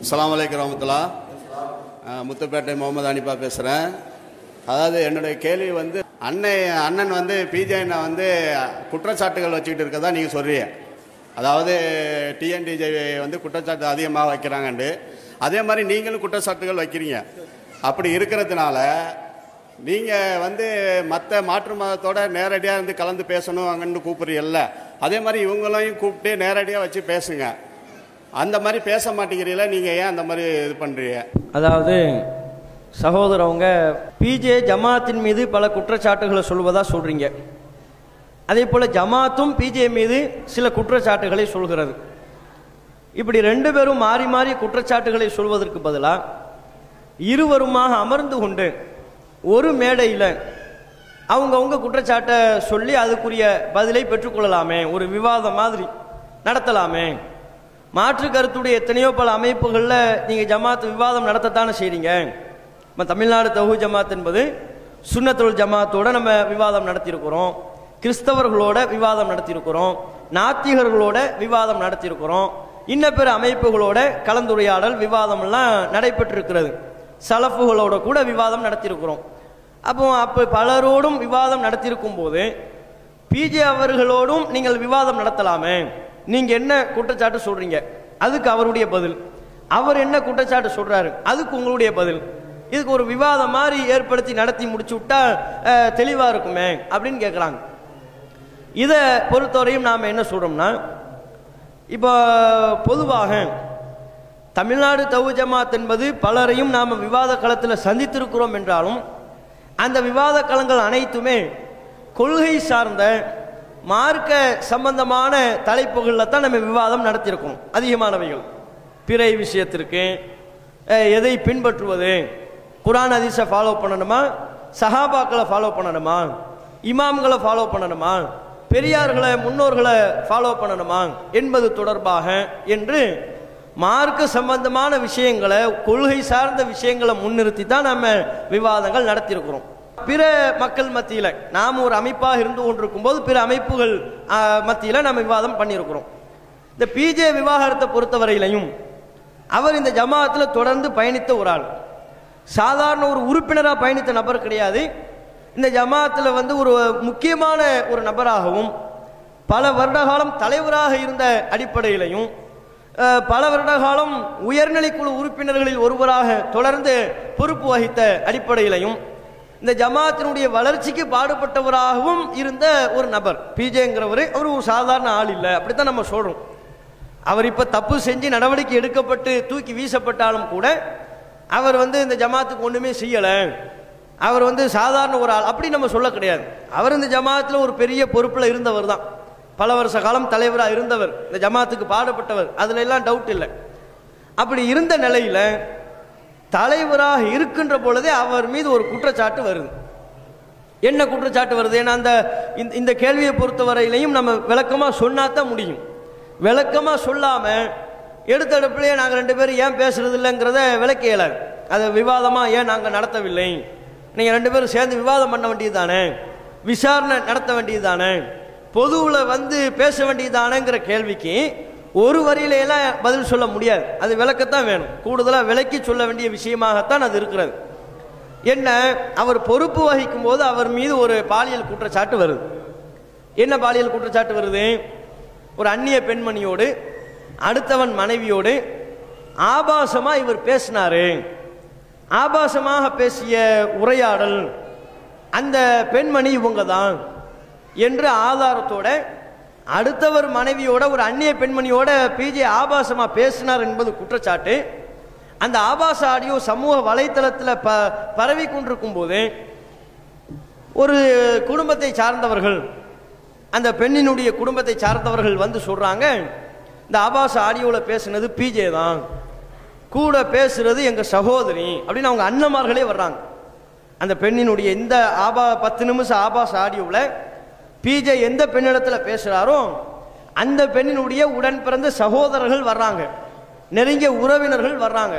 அஸ்ஸலாமு அலைக்கும் வரஹ்மத்துல்லாஹ். முத்துப்பேட்டை முகமது அனிபா பேசுகிறேன். அதாவது என்னுடைய கேள்வி வந்து அண்ணன் வந்து பிஜேனை வந்து குற்றச்சாட்டுகள் வச்சுக்கிட்டு இருக்கதா நீங்கள் சொல்கிறீங்க. அதாவது டிஎன்டிஜே வந்து குற்றச்சாட்டு அதிகமாக வைக்கிறாங்கண்டு, அதே மாதிரி நீங்களும் குற்றச்சாட்டுகள் வைக்கிறீங்க. அப்படி இருக்கிறதுனால நீங்கள் வந்து மற்ற மாற்று மதத்தோட நேரடியாக வந்து கலந்து பேசணும் அங்கன்னு கூப்பிட்றீங்கல்ல, அதே மாதிரி இவங்களையும் கூப்பிட்டு நேரடியாக வச்சு பேசுங்க. அந்த மாதிரி பேச மாட்டேங்கிறீங்களா? நீங்கள் ஏன் அந்த மாதிரி இது பண்ணுறீங்க? அதாவது சகோதரவங்க பிஜே ஜமாத்தின் மீது பல குற்றச்சாட்டுகளை சொல்வதா சொல்கிறீங்க. அதே போல் ஜமாத்தும் பிஜே மீது சில குற்றச்சாட்டுகளை சொல்கிறது. இப்படி ரெண்டு பேரும் மாறி மாறி குற்றச்சாட்டுகளை சொல்வதற்கு பதிலாக இருவருமாக அமர்ந்து கொண்டு ஒரு மேடையில் அவங்கவுங்க குற்றச்சாட்டை சொல்லி அதுக்குரிய பதிலை பெற்றுக்கொள்ளலாமே, ஒரு விவாதம் மாதிரி நடத்தலாமே. மாற்று கருத்துடைய எத்தனையோ பல அமைப்புகளில் நீங்கள் ஜமாத் விவாதம் நடத்தத்தானே செய்கிறீங்க. நம்ம தமிழ்நாடு தௌஹீத் ஜமாத் என்பது சுன்னத்துல் ஜமாத்தோட நம்ம விவாதம் நடத்தியிருக்கிறோம், கிறிஸ்தவர்களோட விவாதம் நடத்தியிருக்கிறோம், நாத்திகர்களோட விவாதம் நடத்தியிருக்கிறோம், இன்ன பிற அமைப்புகளோட கலந்துரையாடல் விவாதம்லாம் நடைபெற்றிருக்கிறது. சலஃபுகளோட கூட விவாதம் நடத்தியிருக்கிறோம். அப்போ பலரோடும் விவாதம் நடத்தியிருக்கும் போது பிஜே அவர்களோடும் நீங்கள் விவாதம் நடத்தலாமே. நீங்கள் என்ன குற்றச்சாட்டு சொல்கிறீங்க, அதுக்கு அவருடைய பதில். அவர் என்ன குற்றச்சாட்டு சொல்கிறாரு, அதுக்கு உங்களுடைய பதில். இதுக்கு ஒரு விவாதம் மாதிரி ஏற்படுத்தி நடத்தி முடிச்சு விட்டா தெளிவாக இருக்குமே அப்படின்னு கேட்குறாங்க. இதை பொறுத்தவரையும் நாம் என்ன சொல்கிறோம்னா, இப்போ பொதுவாக தமிழ்நாடு தௌஹீத் ஜமாத் என்பது பலரையும் நாம் விவாத களத்தில் சந்தித்திருக்கிறோம் என்றாலும் அந்த விவாத களங்கள் அனைத்துமே கொள்கை சார்ந்த மார்க்க சம்பந்தமான தலைப்புகளில் தான் நம்ம விவாதம் நடத்தியிருக்கோம். அதிகமானவைகள் பிறை விஷயத்திற்கு எதை பின்பற்றுவது, குர்ஆன் ஹதீஸை ஃபாலோ பண்ணணுமா, சஹாபாக்களை ஃபாலோ பண்ணணுமா, இமாம்களை ஃபாலோ பண்ணணுமா, பெரியார்களை முன்னோர்களை ஃபாலோ பண்ணணுமா என்பது தொடர்பாக என்று மார்க்க சம்பந்தமான விஷயங்களை, கொள்கை சார்ந்த விஷயங்களை முன்னிறுத்தி தான் நம்ம விவாதங்கள் நடத்தியிருக்கிறோம். பிற மக்கள் மத்தியில் நாம் ஒரு அமைப்பாக இருந்து கொண்டிருக்கும் போது பிற அமைப்புகள் மத்தியில் நம்ம விவாதம் பண்ணியிருக்கிறோம். இந்த பிஜே விவாகரத்தை பொறுத்தவரையிலையும் அவர் இந்த ஜமாத்தில் தொடர்ந்து பயணித்த ஒரு ஆள், சாதாரண ஒரு உறுப்பினராக பயணித்த நபர் கிடையாது. இந்த ஜமாத்தில் வந்து ஒரு முக்கியமான ஒரு நபராகவும் பல வருட காலம் தலைவராக இருந்த அடிப்படையிலையும் பல வருட காலம் உயர்நிலைக்குழு உறுப்பினர்களில் ஒருவராக தொடர்ந்து பொறுப்பு வகித்த அடிப்படையிலையும் இந்த ஜமாத்தினுடைய வளர்ச்சிக்கு பாடுபட்டவராகவும் இருந்த ஒரு நபர் பிஜேங்கிறவர். அவர் ஒரு சாதாரண ஆள் இல்லை, அப்படித்தான் நம்ம சொல்றோம். அவர் இப்போ தப்பு செஞ்சு நடவடிக்கை எடுக்கப்பட்டு தூக்கி வீசப்பட்டாலும் கூட அவர் வந்து இந்த ஜமாத்துக்கு ஒன்றுமே செய்யலை, அவர் வந்து சாதாரண ஒரு ஆள் அப்படி நம்ம சொல்ல கிடையாது. அவர் இந்த ஜமாத்தில் ஒரு பெரிய பொறுப்பில் இருந்தவர் தான், பல வருஷ காலம் தலைவராக இருந்தவர், இந்த ஜமாத்துக்கு பாடுபட்டவர், அதுல எல்லாம் டவுட் இல்லை. அப்படி இருந்த நிலையில் தலைவராக இருக்கின்ற பொழுதே அவர் மீது ஒரு குற்றச்சாட்டு வருது. என்ன குற்றச்சாட்டு வருது? ஏன்னா இந்த கேள்வியை பொறுத்தவரையிலையும் நம்ம விளக்கமாக சொன்னாதான் முடியும். விளக்கமாக சொல்லாமல் எடுத்தடுப்புலேயே நாங்கள் ரெண்டு பேரும் ஏன் பேசுறது இல்லைங்கிறத விளக்க இயலாது. அதை விவாதமாக ஏன் நாங்கள் நடத்தவில்லை, நீங்கள் ரெண்டு பேரும் சேர்ந்து விவாதம் பண்ண வேண்டியது தானே, விசாரணை நடத்த வேண்டியது தானே, பொதுவில் வந்து பேச வேண்டியதானேங்கிற கேள்விக்கு ஒரு வரியிலாம் பதில் சொல்ல முடியாது. அது விளக்கத்தான் வேணும், கூடுதலாக விளக்கி சொல்ல வேண்டிய விஷயமாகத்தான் அது இருக்கிறது. என்ன, அவர் பொறுப்பு வகிக்கும் போது அவர் மீது ஒரு பாலியல் குற்றச்சாட்டு வருது. என்ன பாலியல் குற்றச்சாட்டு வருது? ஒரு அந்நிய பெண்மணியோடு, அடுத்தவன் மனைவியோடு ஆபாசமாக இவர் பேசினாரு. ஆபாசமாக பேசிய உரையாடல், அந்த பெண்மணி இவங்க தான் என்று ஆதாரத்தோட அடுத்தவர் மனைவியோட ஒரு அந்நிய பெண்மணியோட பிஜே ஆபாசமா பேசினார் என்பது குற்றச்சாட்டு. அந்த ஆபாச ஆடியோ சமூக வலைத்தளத்தில் பரவி கொண்டிருக்கும் போது ஒரு குடும்பத்தை சார்ந்தவர்கள், அந்த பெண்ணினுடைய குடும்பத்தை சார்ந்தவர்கள் வந்து சொல்றாங்க, இந்த ஆபாச ஆடியோவில் பேசுனது பிஜே தான், கூட பேசுறது எங்க சகோதரி அப்படின்னு அவங்க அண்ணமார்களே வர்றாங்க. அந்த பெண்ணினுடைய இந்த 10 நிமிஷம் ஆபாச ஆடியோவில் பிஜே எந்த பெண்ணிடத்தில் பேசுகிறாரோ அந்த பெண்ணினுடைய உடன் பிறந்த சகோதரர்கள் வர்றாங்க, நெருங்கிய உறவினர்கள் வர்றாங்க,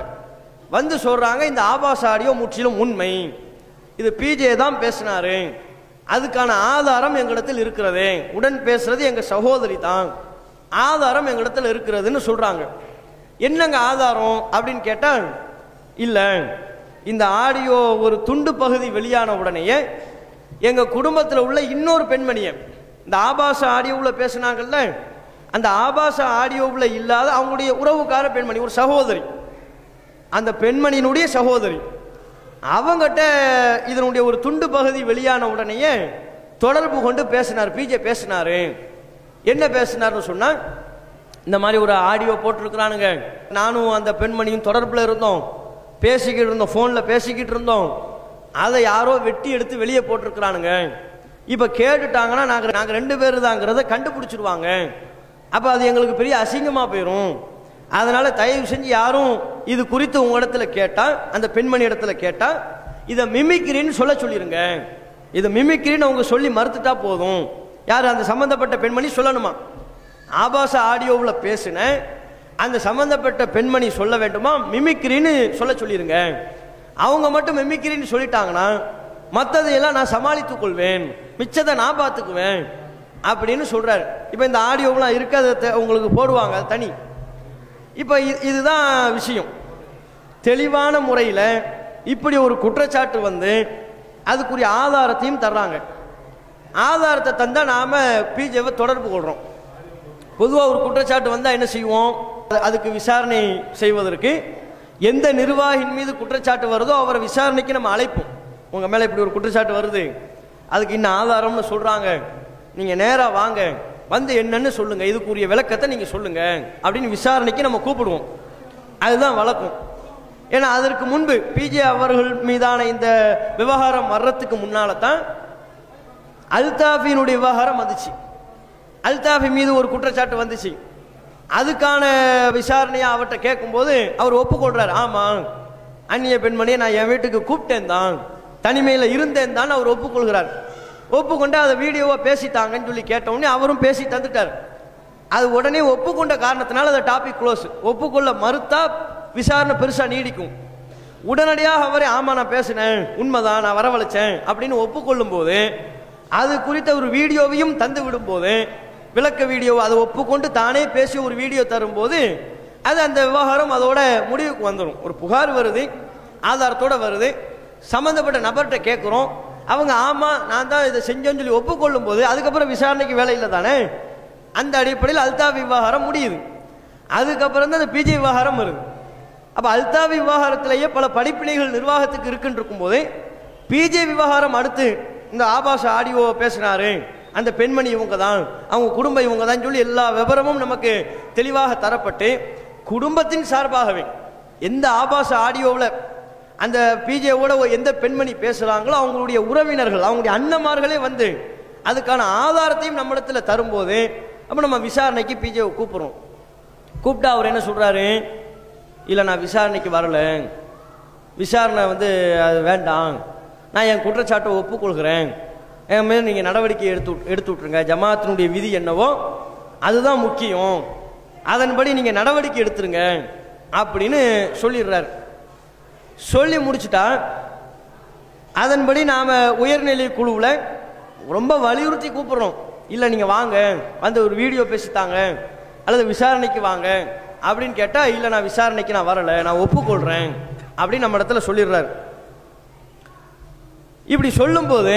வந்து சொல்றாங்க இந்த ஆபாச ஆடியோ முற்றிலும் உண்மை, இது பிஜே தான் பேசினாரு, அதுக்கான ஆதாரம் எங்களிடத்தில் இருக்கிறது, உடன் பேசுறது எங்க சகோதரி தான், ஆதாரம் எங்களிடத்தில் இருக்கிறதுன்னு சொல்றாங்க. என்னங்க ஆதாரம் அப்படின்னு கேட்டால், இல்லை இந்த ஆடியோ ஒரு துண்டு பகுதி வெளியான உடனேயே எங்கள் குடும்பத்தில் உள்ள இன்னொரு பெண்மணியை இந்த ஆபாச ஆடியோவில் பேசினாங்கல்ல, அந்த ஆபாச ஆடியோவில் இல்லாத அவங்களுடைய உறவுக்கார பெண்மணி, ஒரு சகோதரி, அந்த பெண்மணியினுடைய சகோதரி, அவங்ககிட்ட இதனுடைய ஒரு துண்டு பகுதி வெளியான உடனேயே தொடர்பு கொண்டு பேசினார். பிஜே பேசினாரு. என்ன பேசினார்னு சொன்னா, இந்த மாதிரி ஒரு ஆடியோ போட்டிருக்கிறானுங்க, நானும் அந்த பெண்மணியும் தொடர்பில் இருந்தோம், பேசிக்கிட்டு இருந்தோம், ஃபோனில் பேசிக்கிட்டு இருந்தோம், அதை யாரோ வெட்டி எடுத்து வெளியே போட்டிருக்கிறானுங்க, இப்போ கேட்டுட்டாங்கன்னா நாங்கள் 2 பேர் தாங்கிறத கண்டுபிடிச்சிருவாங்க, அப்போ அது எங்களுக்கு பெரிய அசிங்கமாக போயிடும், அதனால தயவு செஞ்சு யாரும் இது குறித்து உங்க இடத்துல கேட்டா, அந்த பெண்மணி இடத்துல கேட்டா இதை மிமிக்ரின்னு சொல்லிருங்க. இதை மிமிக்ரின்னு அவங்க சொல்லி மறுத்துட்டா போதும். யார்? அந்த சம்பந்தப்பட்ட பெண்மணி சொல்லணுமா? ஆபாச ஆடியோவில் பேசின அந்த சம்பந்தப்பட்ட பெண்மணி சொல்ல வேண்டுமா? மிமிக்ரின்னு சொல்லிருங்க. அவங்க மட்டும் மிமிக்ரின்னு சொல்லிட்டாங்கன்னா மற்றதையெல்லாம் நான் சமாளித்துக் கொள்வேன், மிச்சத்தை நான் பார்த்துக்குவேன் அப்படின்னு சொல்றாரு. இப்போ இந்த ஆடியோவெலாம் இருக்கு, அதை உங்களுக்கு போடுவாங்க, அது தனி. இப்போ இதுதான் விஷயம். தெளிவான முறையில் இப்படி ஒரு குற்றச்சாட்டு வந்து அதுக்குரிய ஆதாரத்தையும் தர்றாங்க. ஆதாரத்தை தந்தா நாம பிஜேவை தொடர்பு கொள்றோம். பொதுவாக ஒரு குற்றச்சாட்டு வந்தால் என்ன செய்வோம்? அதுக்கு விசாரணை செய்வதற்கு எந்த நிர்வாகியின் மீது குற்றச்சாட்டு வருதோ அவரை விசாரணைக்கு நம்ம அழைப்போம். உங்க மேல இப்படி ஒரு குற்றச்சாட்டு வருது, அதுக்கு இன்னும் ஆதாரம்னு சொல்றாங்க, நீங்க நேரா வாங்க, வந்து என்னன்னு சொல்லுங்க, இதுக்குரிய விளக்கத்தை நீங்க சொல்லுங்க அப்படின்னு விசாரணைக்கு நம்ம கூப்பிடுவோம். அதுதான் வழக்கம். ஏன்னா அதற்கு முன்பு பிஜே அவர்கள் மீதான இந்த விவகாரம் வர்றதுக்கு முன்னால தான் அல்தாஃபியினுடைய விவகாரம் வந்துச்சு. அல்தாஃபி மீது ஒரு குற்றச்சாட்டு வந்துச்சு. அதுக்கான விசாரணையை அவர்கிட்ட கேட்கும்போது அவர் ஒப்புக்கொள்றாரு, ஆமா அந்நிய பெண்மணியை நான் என் வீட்டுக்கு கூப்பிட்டேன் தான், தனிமையில் இருந்தேன் தான் அவர் ஒப்புக்கொள்கிறார். ஒப்புக்கொண்டு அதை வீடியோவா பேசித்தாங்கன்னு சொல்லி கேட்டவுடனே அவரும் பேசி தந்துட்டார். அது உடனே ஒப்புக்கொண்ட காரணத்தினால அந்த டாபிக் க்ளோஸ். ஒப்புக்கொள்ள மறுத்தா விசாரணை பெருசா நீடிக்கும். உடனடியாக அவரே ஆமா நான் பேசினேன், உண்மைதான், நான் வரவழைச்சேன் அப்படின்னு ஒப்புக்கொள்ளும் போது அது குறித்த ஒரு வீடியோவையும் தந்து விடும் போது, விளக்க வீடியோ அதை ஒப்புக்கொண்டு தானே பேசி ஒரு வீடியோ தரும்போது அது அந்த விவகாரம் அதோட முடிவுக்கு வந்துடும். ஒரு புகார் வருது, ஆதாரத்தோட வருது, சம்பந்தப்பட்ட நபர்கிட்ட கேட்குறோம், அவங்க ஆமா நான் தான் இதை செஞ்சேன்னு சொல்லி ஒப்புக்கொள்ளும் போது அதுக்கப்புறம் விசாரணைக்கு வேலை இல்லை தானே. அந்த அடிப்படையில் அல்தாஃபி விவகாரம் முடியுது. அதுக்கப்புறம் தான் அந்த பிஜே விவகாரம் வருது. அப்ப அல்தாஃபி விவகாரத்திலேயே பல படிப்பினைகள் நிர்வாகத்துக்கு இருக்குன்னு இருக்கும் போது பிஜே விவகாரம் அடுத்து இந்த ஆபாச ஆடியோ பேசினாரு, அந்த பெண்மணி இவங்க தான், அவங்க குடும்பம் இவங்க தான் சொல்லி எல்லா விவரமும் நமக்கு தெளிவாக தரப்பட்டு குடும்பத்தின் சார்பாகவே எந்த ஆபாச ஆடியோவில் அந்த பிஜேவோட எந்த பெண்மணி பேசுறாங்களோ அவங்களுடைய உறவினர்கள், அவங்களுடைய அண்ணமார்களே வந்து அதுக்கான ஆதாரத்தையும் நம்மிடத்தில் தரும்போது அப்போ நம்ம விசாரணைக்கு பிஜேவை கூப்பிடுறோம். கூப்பிட்டா அவர் என்ன சொல்றாரு, இல்லை நான் விசாரணைக்கு வரல, விசாரணை வந்து அது வேண்டாம், நான் என் குற்றச்சாட்டை ஒப்புக்கொள்கிறேன், என் மேல் நீங்கள் நடவடிக்கை எடுத்து விட்டுருங்க, ஜமாத்தினுடைய விதி என்னவோ அதுதான் முக்கியம், அதன்படி நீங்கள் நடவடிக்கை எடுத்துருங்க அப்படின்னு சொல்லிடுறாரு. சொல்லி முடிச்சுட்டா அதன்படி நாம் உயர்நிலை குழுவில் ரொம்ப வலியுறுத்தி கூப்பிடுறோம், இல்லை நீங்கள் வாங்க வந்து ஒரு வீடியோ பேசித்தாங்க அல்லது விசாரணைக்கு வாங்க அப்படின்னு கேட்டால், இல்லை நான் விசாரணைக்கு நான் வரலை, நான் ஒப்புக்கொள்கிறேன் அப்படின்னு நம்ம இடத்துல சொல்லிடுறாரு. இப்படி சொல்லும்போது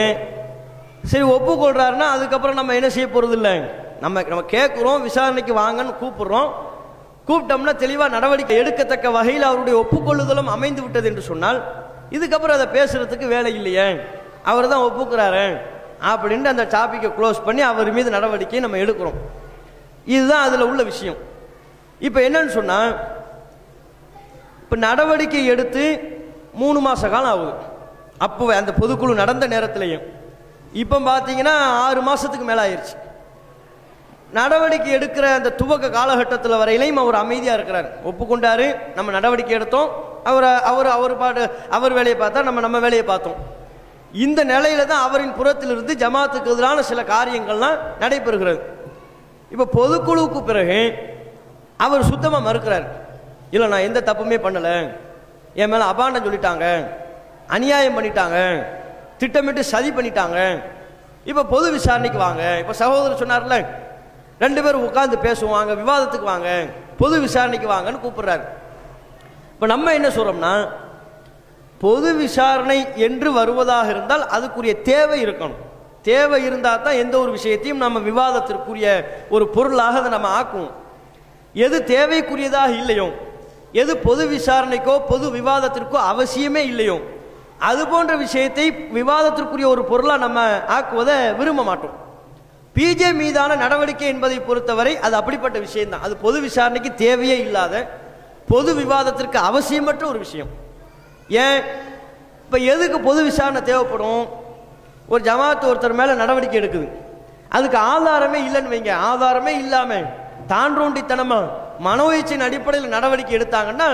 சரி ஒப்புக்கொள்றாருன்னா அதுக்கப்புறம் நம்ம என்ன செய்ய போறது இல்லை, நம்ம கேட்குறோம், விசாரணைக்கு வாங்கன்னு கூப்பிடுறோம், கூப்பிட்டோம்னா தெளிவாக நடவடிக்கை எடுக்கத்தக்க வகையில் அவருடைய ஒப்புக்கொள்ளுதலும் அமைந்து விட்டது என்று சொன்னால் இதுக்கப்புறம் அதை பேசுறதுக்கு வேலை இல்லையே, அவர் தான் ஒப்புக்கிறாரு அப்படின்ட்டு அந்த டாபிக்கை க்ளோஸ் பண்ணி அவர் மீது நடவடிக்கையை நம்ம எடுக்கிறோம். இதுதான் அதில் உள்ள விஷயம். இப்போ என்னன்னு சொன்னால், இப்போ நடவடிக்கை எடுத்து 3 மாச காலம் ஆகுது. அப்போ அந்த பொதுக்குழு நடந்த நேரத்திலையும் இப்போ பார்த்தீங்கன்னா 6 மாசத்துக்கு மேலே ஆயிடுச்சு. நடவடிக்கை எடுக்கிற அந்த துவக்க காலகட்டத்தில் வரையிலையும் அவர் அமைதியாக இருக்கிறார். ஒப்புக்கொண்டாரு, நம்ம நடவடிக்கை எடுத்தோம், அவர் வேலையை பார்த்தா நம்ம வேலையை பார்த்தோம். இந்த நிலையில தான் அவரின் புறத்திலிருந்து ஜமாத்துக்கு எதிரான சில காரியங்கள்லாம் நடைபெறுகிறது. இப்போ பொதுக்குழுவுக்கு பிறகு அவர் சுத்தமாக மறுக்கிறார், இல்லை நான் எந்த தப்புமே பண்ணலை, என் மேலே அபாண்டம் சொல்லிட்டாங்க, அநியாயம் பண்ணிட்டாங்க, திட்டமிட்டு சதி பண்ணிட்டாங்க, இப்போ பொது விசாரணைக்கு வாங்க. இப்போ சகோதரர் சொன்னார்ல, 2 பேரும் உட்கார்ந்து பேசுவாங்க, விவாதத்துக்கு வாங்க, பொது விசாரணைக்கு வாங்கன்னு கூப்பிடுறாரு. இப்போ நம்ம என்ன சொல்றோம்னா, பொது விசாரணை என்று வருவதாக இருந்தால் அதுக்குரிய தேவை இருக்கணும். தேவை இருந்தால் தான் எந்த ஒரு விஷயத்தையும் நம்ம விவாதத்திற்குரிய ஒரு பொருளாக அதை நம்ம ஆக்குவோம். எது தேவைக்குரியதாக இல்லையோ, எது பொது விசாரணைக்கோ பொது விவாதத்திற்கோ அவசியமே இல்லையோ, அது போன்ற விஷயத்தை விவாதத்திற்குரிய ஒரு பொருளாக நம்ம ஆக்குவதை விரும்ப மாட்டோம். பிஜே மீதான நடவடிக்கை என்பதை பொறுத்தவரை அது அப்படிப்பட்ட விஷயம்தான். அது பொது விசாரணைக்கு தேவையே இல்லாத, பொது விவாதத்திற்கு அவசியமற்ற ஒரு விஷயம். ஏன் இப்போ எதுக்கு பொது விசாரணை தேவைப்படும்? ஒரு ஜமாத்து ஒருத்தர் மேலே நடவடிக்கை எடுக்குது, அதுக்கு ஆதாரமே இல்லைன்னு வைங்க. ஆதாரமே இல்லாமல் தாண்டோண்டித்தனமா மனோயிச்சின் அடிப்படையில் நடவடிக்கை எடுத்தாங்கன்னா,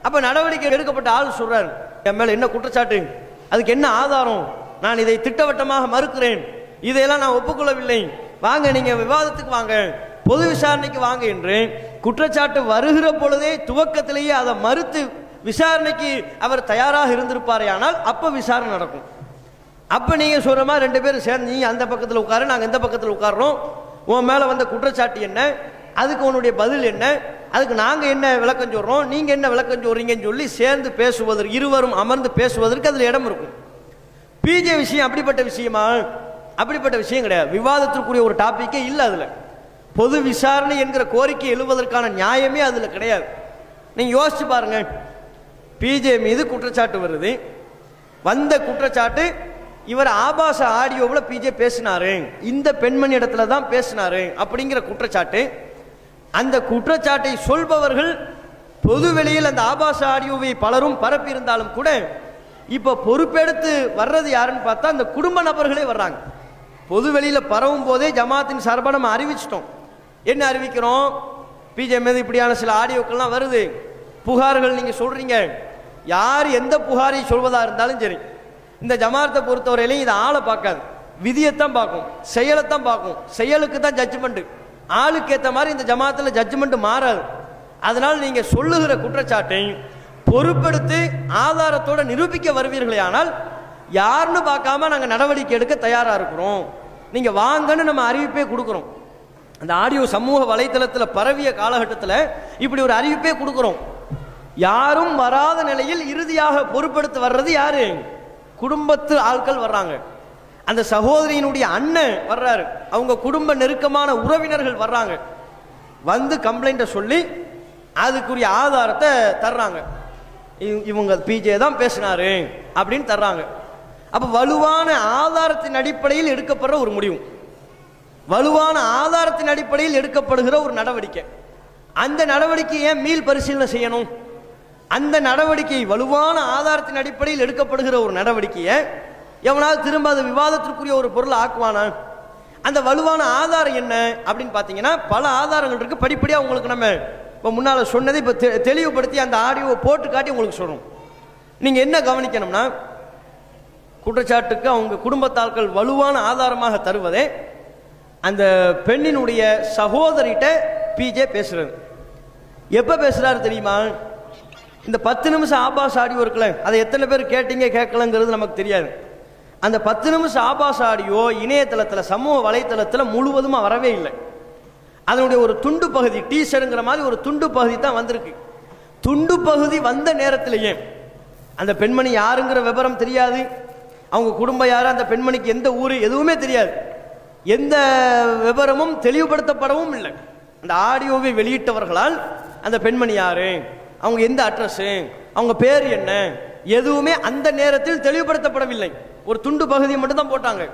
அப்போ நடவடிக்கை எடுக்கப்பட்ட ஆள் சொல்றாரு, என் மேலே என்ன குற்றச்சாட்டு, அதுக்கு என்ன ஆதாரம், நான் இதை திட்டவட்டமாக மறுக்கிறேன், இதையெல்லாம் நான் ஒப்புக்கொள்ளவில்லை, வாங்க நீங்க விவாதத்துக்கு வாங்க, பொது விசாரணைக்கு வாங்க என்று குற்றச்சாட்டு வருகிற பொழுதே துவக்கத்திலேயே அதை மறுத்து விசாரணைக்கு அவர் தயாராக இருந்திருப்பாரே, ஆனால் அப்ப விசாரணை நடக்கும். அப்ப நீங்க சொல்ற மாதிரி ரெண்டு பேரும் சேர்ந்து, நீ அந்த பக்கத்தில் உட்காரு, நாங்க இந்த பக்கத்தில் உட்கார்றோம், உன் மேல வந்த குற்றச்சாட்டு என்ன, அதுக்கு உன்னுடைய பதில் என்ன, அதுக்கு நாங்க என்ன விளக்கம் சொல்றோம், நீங்க என்ன விளக்கம் சொல்றீங்கன்னு சொல்லி சேர்ந்து பேசுவதற்கு, இருவரும் அமர்ந்து பேசுவதற்கு அதுல இடம் இருக்கும். பிஜே விஷயம் அப்படிப்பட்ட விஷயமா? அப்படிப்பட்ட விஷயம் கிடையாது. விவாதத்திற்குரிய ஒரு டாபிக்கே இல்லை அதுல. பொது விசாரணை என்கிற கோரிக்கை எழுவதற்கான நியாயமே அதுல கிடையாது. நீங்க யோசிச்சு பாருங்க, பிஜே மீது குற்றச்சாட்டு வருது, வந்த குற்றச்சாட்டு இவர் ஆபாச ஆடியோவில் பிஜே பேசினாரு, இந்த பெண்மணி இடத்துல தான் பேசினாரு அப்படிங்கிற குற்றச்சாட்டு. அந்த குற்றச்சாட்டை சொல்பவர்கள் பொது வெளியில் அந்த ஆபாச ஆடியோவை பலரும் பரப்பி இருந்தாலும் கூட இப்ப பொறுப்பெடுத்து வர்றது யாருன்னு பார்த்தா அந்த குடும்ப நபர்களே வர்றாங்க. பொது வெளியில பரவும் போதே ஜமாத்தின் சார்பாக நம்ம அறிவிச்சிட்டோம். என்ன அறிவிக்கிறோம்? பிஜே மீது இப்படியான சில ஆடியோக்கள்லாம் வருது, புகார்கள் நீங்க சொல்றீங்க. யார் எந்த புகாரை சொல்வதா இருந்தாலும் சரி, இந்த ஜமாத்தை பொறுத்தவரையிலையும் இதை ஆளை பார்க்காது, விதியைத்தான் பார்க்கும், செயலைத்தான் பார்க்கும். செயலுக்கு தான் ஜட்ஜ்மெண்ட், ஆளுக்கு ஏற்ற மாதிரி இந்த ஜமாத்தில் ஜட்ஜ்மெண்ட் மாறாது. அதனால நீங்க சொல்லுகிற குற்றச்சாட்டை பொறுப்பெடுத்து ஆதாரத்தோட நிரூபிக்க வருவீர்களே, ஆனால் யாருன்னு பார்க்காம நாங்கள் நடவடிக்கை எடுக்க தயாரா இருக்கிறோம், நீங்க வாங்கன்னு நம்ம அறிவிப்பே கொடுக்குறோம். அந்த ஆடியோ சமூக வலைத்தளத்தில் பரவிய காலகட்டத்தில் இப்படி ஒரு அறிவிப்பே கொடுக்குறோம். யாரும் வராத நிலையில் இறுதியாக பொறுப்பெடுத்து வர்றது யாரு? குடும்பத்து ஆட்கள் வர்றாங்க. அந்த சகோதரியினுடைய அண்ணன் வர்றாரு, அவங்க குடும்ப நெருக்கமான உறவினர்கள் வர்றாங்க. வந்து கம்ப்ளைண்ட்டை சொல்லி அதுக்குரிய ஆதாரத்தை தர்றாங்க. இவங்க பிஜே தான் பேசினாரு அப்படின்னு தர்றாங்க. அப்ப வலுவான ஆதாரத்தின் அடிப்படையில் எடுக்கப்படுற ஒரு முடிவு, வலுவான ஆதாரத்தின் அடிப்படையில் எடுக்கப்படுகிற ஒரு நடவடிக்கை. அந்த நடவடிக்கை ஏன் மீள் பரிசீலனை செய்யணும்? அந்த நடவடிக்கை வலுவான ஆதாரத்தின் அடிப்படையில் எடுக்கப்படுகிற ஒரு நடவடிக்கையை எவனாவது திரும்ப அது விவாதத்திற்குரிய ஒரு பொருள் ஆக்குவானா? அந்த வலுவான ஆதாரம் என்ன அப்படின்னு பார்த்தீங்கன்னா, பல ஆதாரங்கள் இருக்கு. படிப்படியாக உங்களுக்கு நம்ம இப்போ முன்னால் சொன்னதை இப்போ தெளிவுபடுத்தி அந்த ஆடியோவை போட்டு காட்டி உங்களுக்கு சொல்லணும். நீங்கள் என்ன கவனிக்கணும்னா, குற்றச்சாட்டுக்கு அவங்க குடும்பத்தாட்கள் வலுவான ஆதாரமாக தருவதே அந்த பெண்ணினுடைய சகோதரிட்ட பிஜே பேசுறது. எப்போ பேசுறாரு தெரியுமா? இந்த 10 நிமிஷம் ஆபாச ஆடியோ இருக்குல்ல, அதை எத்தனை பேர் கேட்டீங்க கேட்கலங்கிறது நமக்கு தெரியாது. அந்த 10 நிமிஷம் ஆபாச ஆடியோ இணையதளத்தில் சமூக வலைத்தளத்தில் முழுவதுமா வரவே இல்லை. அதனுடைய ஒரு துண்டு பகுதி, டீசருங்கிற மாதிரி ஒரு துண்டு பகுதி தான் வந்திருக்கு. துண்டு பகுதி வந்த நேரத்திலேயே அந்த பெண்மணி யாருங்கிற விவரம் தெரியாது, அவங்க குடும்பம் யாரு, அந்த பெண்மணிக்கு எந்த ஊர், எதுவுமே தெரியாது. எந்த விவரமும் தெளிவுபடுத்தப்படவும் இல்லை. அந்த ஆடியோவை வெளியிட்டவர்களால் அந்த பெண்மணி யாரு, அவங்க எந்த அட்ரஸ், அவங்க பேர் என்ன, எதுவுமே அந்த நேரத்தில் தெளிவுபடுத்தப்படவில்லை. ஒரு துண்டு பகுதியை மட்டும் தான் போட்டாங்க.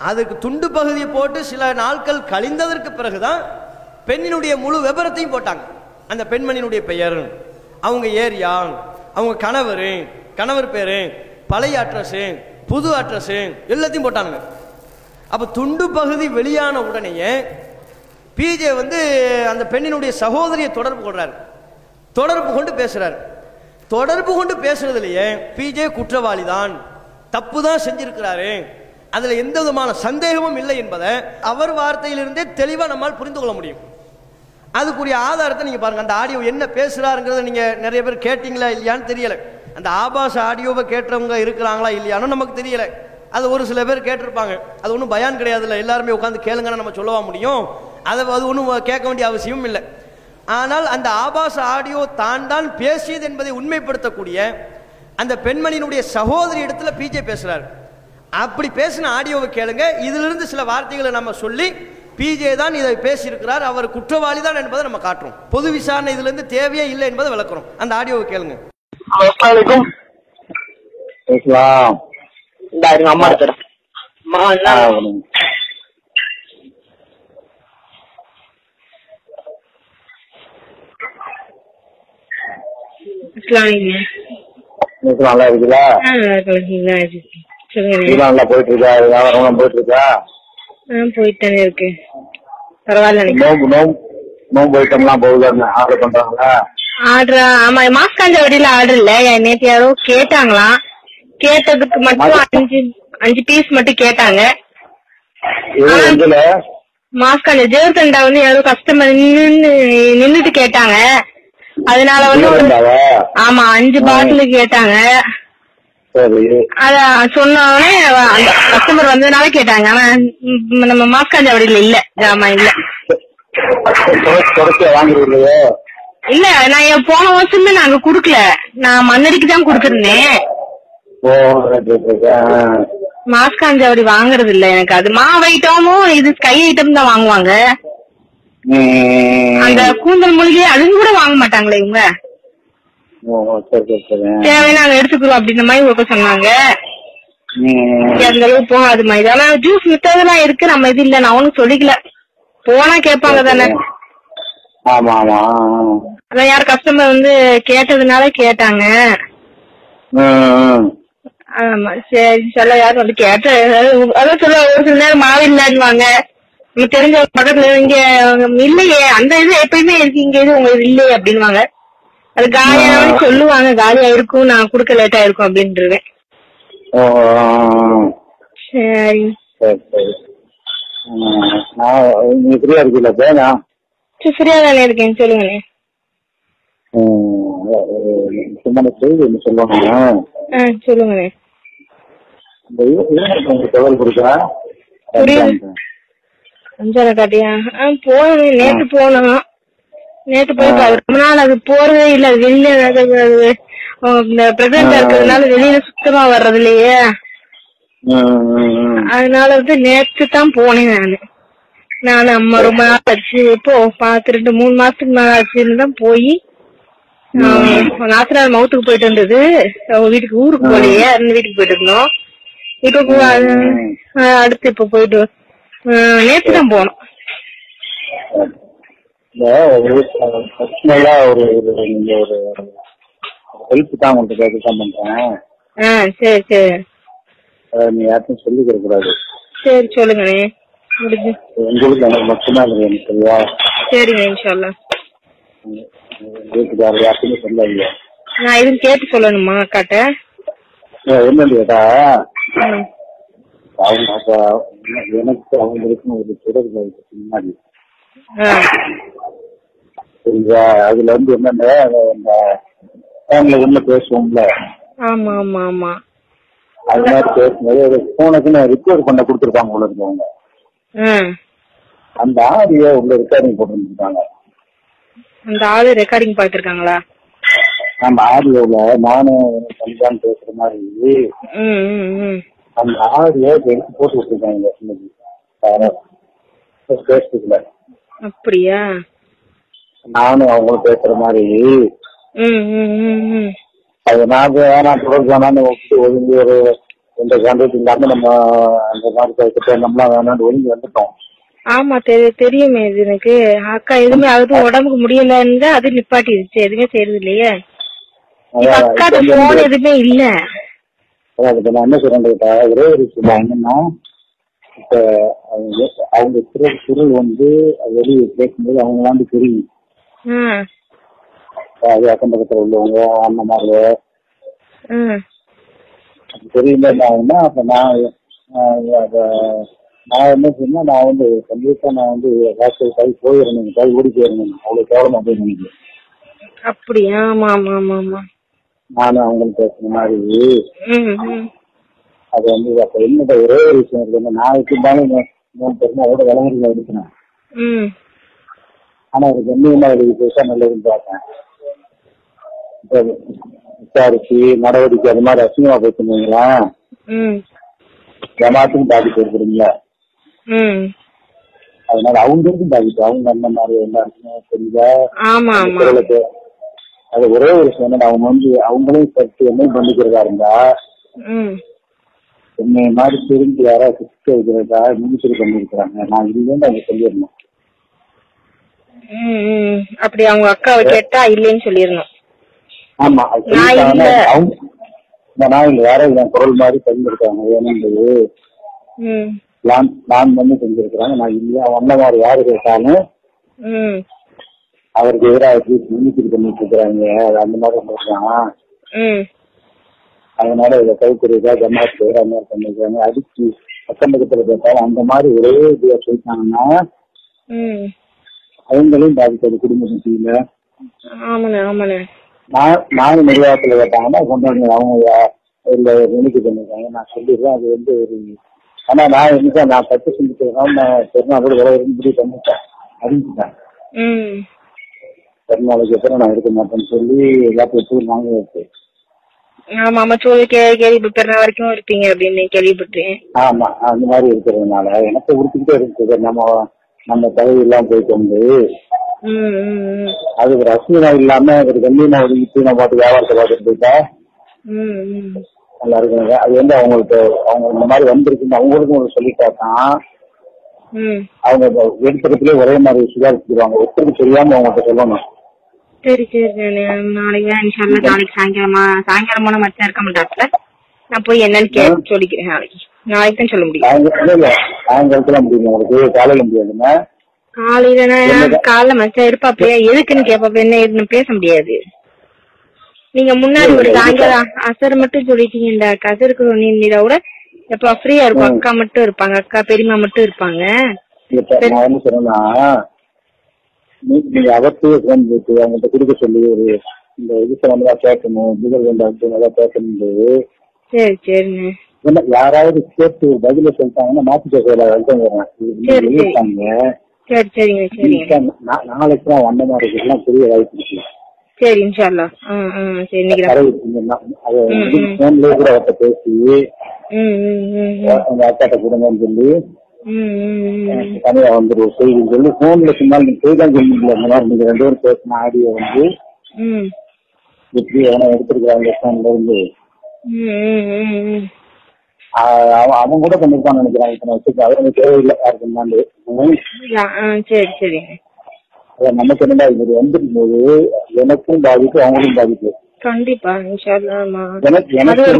அதுக்கு துண்டு பகுதியை போட்டு சில நாட்கள் கழிந்ததற்கு பிறகுதான் பெண்ணினுடைய முழு விபரத்தையும் போட்டாங்க. அந்த பெண்மணியினுடைய பெயர், அவங்க ஏரியா, அவங்க கணவர் பேரு, பழைய அட்ரஸ், புது அட்ரஸ் எல்லாத்தையும் போட்டாங்க. அப்ப துண்டு பகுதி வெளியான உடனேயே பிஜே அந்த பெண்ணினுடைய சகோதரியை தொடர்பு கொள்றாரு, தொடர்பு கொண்டு பேசுறாரு. தொடர்பு கொண்டு பேசுறதுலயே பிஜே குற்றவாளி தான், தப்பு தான் செஞ்சிருக்கிறாரு, அதுல எந்த விதமான சந்தேகமும் இல்லை என்பதை அவர் வார்த்தையிலிருந்தே தெளிவா நம்மால் புரிந்து கொள்ள முடியும். அதுக்குரிய ஆதாரத்தை நீங்க பாருங்க. அந்த ஆடியோ என்ன பேசுறாருங்கிறத நீங்க நிறைய பேர் கேட்டீங்களா இல்லையான்னு தெரியல. அந்த ஆபாச ஆடியோவை கேட்டவங்க இருக்கிறாங்களா இல்லையான்னு நமக்கு தெரியல. அது ஒரு சில பேர் கேட்டிருப்பாங்க. அது ஒன்றும் பயான் கிடையாதுல்ல, எல்லாருமே உட்காந்து கேளுங்கன்னு நம்ம சொல்லவா முடியும்? அது ஒன்றும் கேட்க வேண்டிய அவசியமும் இல்லை. ஆனால் அந்த ஆபாச ஆடியோ தான் பேசியது என்பதை உண்மைப்படுத்தக்கூடிய அந்த பெண்மணியினுடைய சகோதரி இடத்துல பிஜே பேசுறாரு. அப்படி பேசின ஆடியோவை கேளுங்க. இதிலிருந்து சில வார்த்தைகளை நம்ம சொல்லி பிஜே தான் இதை பேசியிருக்கிறார், அவர் குற்றவாளி தான் என்பதை நம்ம காட்டுறோம். பொது விசாரணை இதுல இருந்து தேவையே இல்லை என்பதை விளக்குறோம். அந்த ஆடியோவை கேளுங்க. அம்மா இருக்கிறேன். நல்லா இருக்குதா? நல்லா போயிட்டு இருக்கா? வியாபாரம் போயிட்டு இருக்கா? போயிட்டானே இருக்கு. பரவாயில்ல. நோம்பு ஐட்டம்லாம் போகுது, ஆர்டர் பண்றாங்களா? ஆர்டர் ஆமா, மாஸ்காஞ்ச வடியில ஆர்டர் இல்ல. நேற்று யாரோ கேட்டாங்களாம். கேட்டதுக்கு மட்டும் 5 பீஸ் மட்டும் கேட்டாங்க. மாஸ்காஞ்ச ஜெயத்தண்டா வந்து யாரோ கஸ்டமர் நின்னுட்டு கேட்டாங்க. அதனால வந்து ஆமா 5 பாட்டில் கேட்டாங்க. அத சொன்னோடனே அந்த கஸ்டமர் வந்ததுனால கேட்டாங்க. ஆனா நம்ம மாஸ்காஞ்ச வடியில இல்ல, ஜாமா இல்ல. இல்ல, நான் போன வருஷமே நாங்க குடுக்கல. நான் மண்ணடிக்கு தான் குடுத்திருந்தேன். மாஸ்காஞ்சாவடி வாங்குறது இல்ல எனக்கு. அது மாவு ஐட்டமும் இது கை ஐட்டம் தான் வாங்குவாங்க. அந்த கூந்தல் மூலிகை அதுவும் கூட வாங்க மாட்டாங்களே இவங்க. தேவையான நாங்க எடுத்துக்கிறோம் அப்படின்ற மாதிரி ஒருக்க சொன்னாங்க. அந்த அளவுக்கு போகாது மாதிரி. ஆனா ஜூஸ் மித்ததெல்லாம் இருக்கு, நம்ம இது இல்ல. நான் ஒன்னும் சொல்லிக்கல. போனா கேட்பாங்க தானே. அதான் யார் கஸ்டமர் வந்து கேட்டதுனால கேட்டாங்க. ஆமா சரி, சொல்ல யாரும் வந்து கேட்ட அதான் சொல்ல. ஒரு சில நேரம் மாவு இல்லைன்னுவாங்க. நம்ம தெரிஞ்ச பக்கத்துல இங்க இல்லையே, அந்த இது எப்பயுமே இருக்கு, இங்க இது உங்க இது இல்லையே அப்படின்வாங்க. அது காலியான சொல்லுவாங்க, காலியா இருக்கும், நான் குடுக்க லேட்டா இருக்கும் அப்படின்ட்டுருவேன். சரி ஃப்ரீயா தானே இருக்கேன், சொல்லுங்கண்ணே. சொல்லுங்கண்ணே. அஞ்சாறு காட்டியா? போனோம், நேற்று போனோம். நேற்று போய் ரொம்ப நாள் அது போறதே இல்ல. வெளியில பிரெக்னண்டா இருக்கிறதுனால வெளியில சுத்தமா வர்றது இல்லையே. அதனால வந்து நேற்று தான் போனேன் நானு அம்மா ரொம்ப நாள் ஆச்சு. இப்போ 2-3 மாசத்துக்கு மேல ஆச்சுன்னு தான் போய் நாத்தனார் மவுத்துக்கு போயிட்டு இருந்தது. அவங்க வீட்டுக்கு ஊருக்கு போலையே, அந்த வீட்டுக்கு போயிட்டு இருந்தோம். இப்ப அடுத்து இப்ப போயிட்டு நேற்று தான் போனோம். சரி சரி. நீ யாருக்கும் சொல்லிக்கிற கூடாது. சரி சொல்லுங்கண்ணே. முடிஞ்சு உங்களுக்கு எனக்கு மட்டும்தான் எனக்கு சரியா? சரிங்க, இன்ஷால்லா. வீட்டுக்காரர் யாருக்குமே சொல்லாதீங்க. நான் எதுவும் கேட்டு சொல்லணுமா அக்காட்ட? என்னன்னு கேட்டா, அவங்க எனக்கு அவங்களுக்கும் ஒரு தொடர்பு முன்னாடி சரிங்களா? அதுல வந்து என்னன்னா இந்த ஃபேமிலில என்ன பேசுவோம்ல, ஆமா ஆமா ஆமா, அது மாதிரி பேசும்போது போனுக்கு ரிப்போர்ட் பண்ண கொடுத்துருப்பாங்க உள்ள இருக்கவங்க. அந்த ஆடியோ உள்ள ரெக்கார்டிங் போட்டுருக்காங்க. அந்த ஆளு ரெக்கார்டிங் பாத்துருக்காங்களா? அந்த ஆடியோல நானும் கல்யாணம் பேசுற மாதிரி அந்த ஆடியோ எடுத்து போட்டு விட்டுருக்காங்க பேஸ்புக்ல. அப்படியா? நானும் அவங்களும் பேசுற மாதிரி அது நான் தொடர்பு வேணான்னு ஒதுங்கி ஒரு 2 கண்டக்ட் இல்லாம நம்ம அந்த மாதிரி நம்மளாம் வேணான்னு ஒதுங்கி வந்துட்டோம். ஆமா தெரியுமே இது எனக்கு. அக்கா எதுவுமே அது உடம்புக்கு முடியலன்னு அது நிப்பாட்டிடுச்சு, எதுவுமே செய்யறது இல்லையே. அக்காட்ட போன் எதுவுமே இல்ல. அதுக்கு நான் என்ன சொல்றேன் கேட்டா, ஒரே ஒரு விஷயம் என்னன்னா, இப்ப அவங்க குரல் வந்து வெளியே கேட்கும்போது அவங்களாண்டு தெரியும். அது அக்கம் பக்கத்துல உள்ளவங்க அந்த மாதிரி தெரியுமே. ஆகுன்னா அப்ப நான் என்ன சொன்னா, நான் வந்து கண்டிப்பா நான் வந்து கை போயிடணும், கை ஓடி போயிடணும், அவ்வளவு கேவலம் அப்படின்னு நினைக்கிறேன். அப்படியா? ஆமா ஆமா ஆமா ஆமா. நானும் அவங்களுக்கு பேசுற மாதிரி அது வந்து அப்ப என்னோட ஒரே ஒரு விஷயம் இருக்கு. நாளைக்கு இருந்தாலும் பெருமாவோட விளம்பரங்களை எடுக்கிறேன். ஆனா ஒரு கண்ணியமா எழுதி பேசா நல்லதுன்னு பார்த்தேன். விசாரிச்சு நடவடிக்கை அது மாதிரி அசிங்கமா பேசுனீங்களா ஜமாத்துக்கும் பாதிப்பு இருக்கிறீங்களா? அதனால அவங்களுக்கும் பாதிப்பு. அவங்க அந்த மாதிரி எல்லாருக்குமே தெரியல. அது ஒரே ஒரு விஷயம், அவங்க வந்து அவங்களையும் கருத்து என்ன பண்ணிக்கிறதா இருந்தா என்னை மாதிரி தெரிஞ்சு யாராவது சிக்க வைக்கிறதா மினிஸ்டர் பண்ணிருக்கிறாங்க. நான் இல்லைன்னு அவங்க சொல்லிடணும். அப்படி அவங்க அக்காவை கேட்டா இல்லைன்னு சொல்லிடணும். ஆமா, அவங்க நான் இல்ல யாரோ என் குரல் மாதிரி பண்ணிருக்காங்க வேணுன்றது பிளான் பண்ணி செஞ்சிருக்கிறாங்க. நான் இல்லையா அந்த மாதிரி யாரு கேட்டாலும் அவருக்கு எதிராக மினிஸ்டர் பண்ணிட்டு இருக்கிறாங்க. அந்த மாதிரி சொல்றான். அதனால இதை கைக்குறையா ஜமாத்து அந்த மாதிரி பண்ணிருக்காங்க. அடிச்சு அக்கம் பக்கத்துல கேட்டாலும் அந்த மாதிரி ஒரே இதுவா சொல்லிட்டாங்கன்னா அவங்களையும் பாதிக்காது குடும்பத்துல. நானும் நிர்வாகத்துல கேட்டாங்கன்னா கொண்டாடுங்க அவங்க இல்ல நினைக்க பண்ணிருக்காங்க. நான் சொல்லிடுறேன். அது வந்து ஒரு ஆனா நான் என்ன நான் பத்து செஞ்சுக்கிறேன். நான் பெருநாளோட விளையாடு முடிவு பண்ணிட்டேன், அறிஞ்சுட்டேன். பெருநாளுக்கு அப்புறம் நான் இருக்க மாட்டேன்னு சொல்லி எல்லாத்தையும் வாங்க வச்சு. ஆமா கேள்விப்பட்ட வரைக்கும் இருப்பீங்க அப்படின்னு கேள்விப்பட்டேன். ஆமா, அந்த மாதிரி இருக்கிறதுனால எனக்கு உறுத்திக்கிட்டே இருக்குது. நம்ம தகுதி எல்லாம் போயிட்டு வந்து அது ஒரு அசிங்கமா இல்லாம ஒரு கண்ணியமா ஒதுக்கிட்டு நம்ம பாட்டு வியாபாரத்தை பார்த்துட்டு போயிட்டா நல்லா இருக்குங்க. அது வந்து அவங்களுக்கு அவங்க இந்த மாதிரி வந்திருக்குன்னு அவங்களுக்கும் ஒரு சொல்லிட்டாதான் அவங்க எடுத்துறதுலயே ஒரே மாதிரி சுதாரிச்சுருவாங்க. ஒருத்தருக்கு தெரியாம அவங்கள்ட்ட சொல்லணும். சரி நாளைக்கு சாயங்காலமான மச்சா இருக்க மாட்டாப்ல. நான் போய் என்னன்னு கேட்டு சொல்லிக்கிறேன். நாளைக்கு தான் சொல்ல முடியும். சாயங்காலத்துல முடியும் உங்களுக்கு, காலையில முடியாதுங்க. காலையில மச்சா இருப்பாப்லையா எதுக்குன்னு கேப்பாப்ல, என்ன பேச முடியாது. நீங்க முன்னாடி ஒரு சாயங்காலம் அசர் மட்டும் சொல்லிட்டீங்க. இந்த கசருக்கு சொன்னீங்க கூட எப்ப ஃப்ரீயா இருக்கும். அக்கா மட்டும் இருப்பாங்க, அக்கா பெரியமா மட்டும் இருப்பாங்க. நீங்க அவர்த்தையே போன் போட்டு அவங்கள்ட்ட கொடுக்க சொல்லி ஒரு இந்த இது சம்பந்தமா கேட்கணும், கேட்கணும். சரி சரிங்க. யாராவது கேட்டு பதில சொல்லிட்டாங்கன்னா மாத்தி கேட்கறாங்க. சரி சரிங்க சரிங்க. நாளைக்கு தான் வந்த மாதிரி இருக்குலாம் பெரிய வாய்ப்பு இருக்கு. சரி இன்ஷா அல்லாஹ். போன்லயே கூட அவர்கிட்ட பேசி உங்க அக்காட்ட கொடுங்கன்னு சொல்லி தனியா வந்துடும் செய்தி சொல்லி போன்ல சொன்னால் நீங்க செய்தான் சொல்லிங்களா? இந்த மாதிரி நீங்க 2 பேரும் பேசின ஆடியோ வந்து எப்படி எவனா எடுத்துருக்காங்க போன்ல இருந்து அவன் கூட பண்ணிருக்கான்னு நினைக்கிறான். இப்ப நான் வச்சுக்க அவருக்கு தேவையில்லை யாருக்கு. சரி சரி. நமக்கு என்ன இது வந்துடும் போது எனக்கும் பாதிப்பு அவங்களும் பாதிப்பு. கண்டிப்பா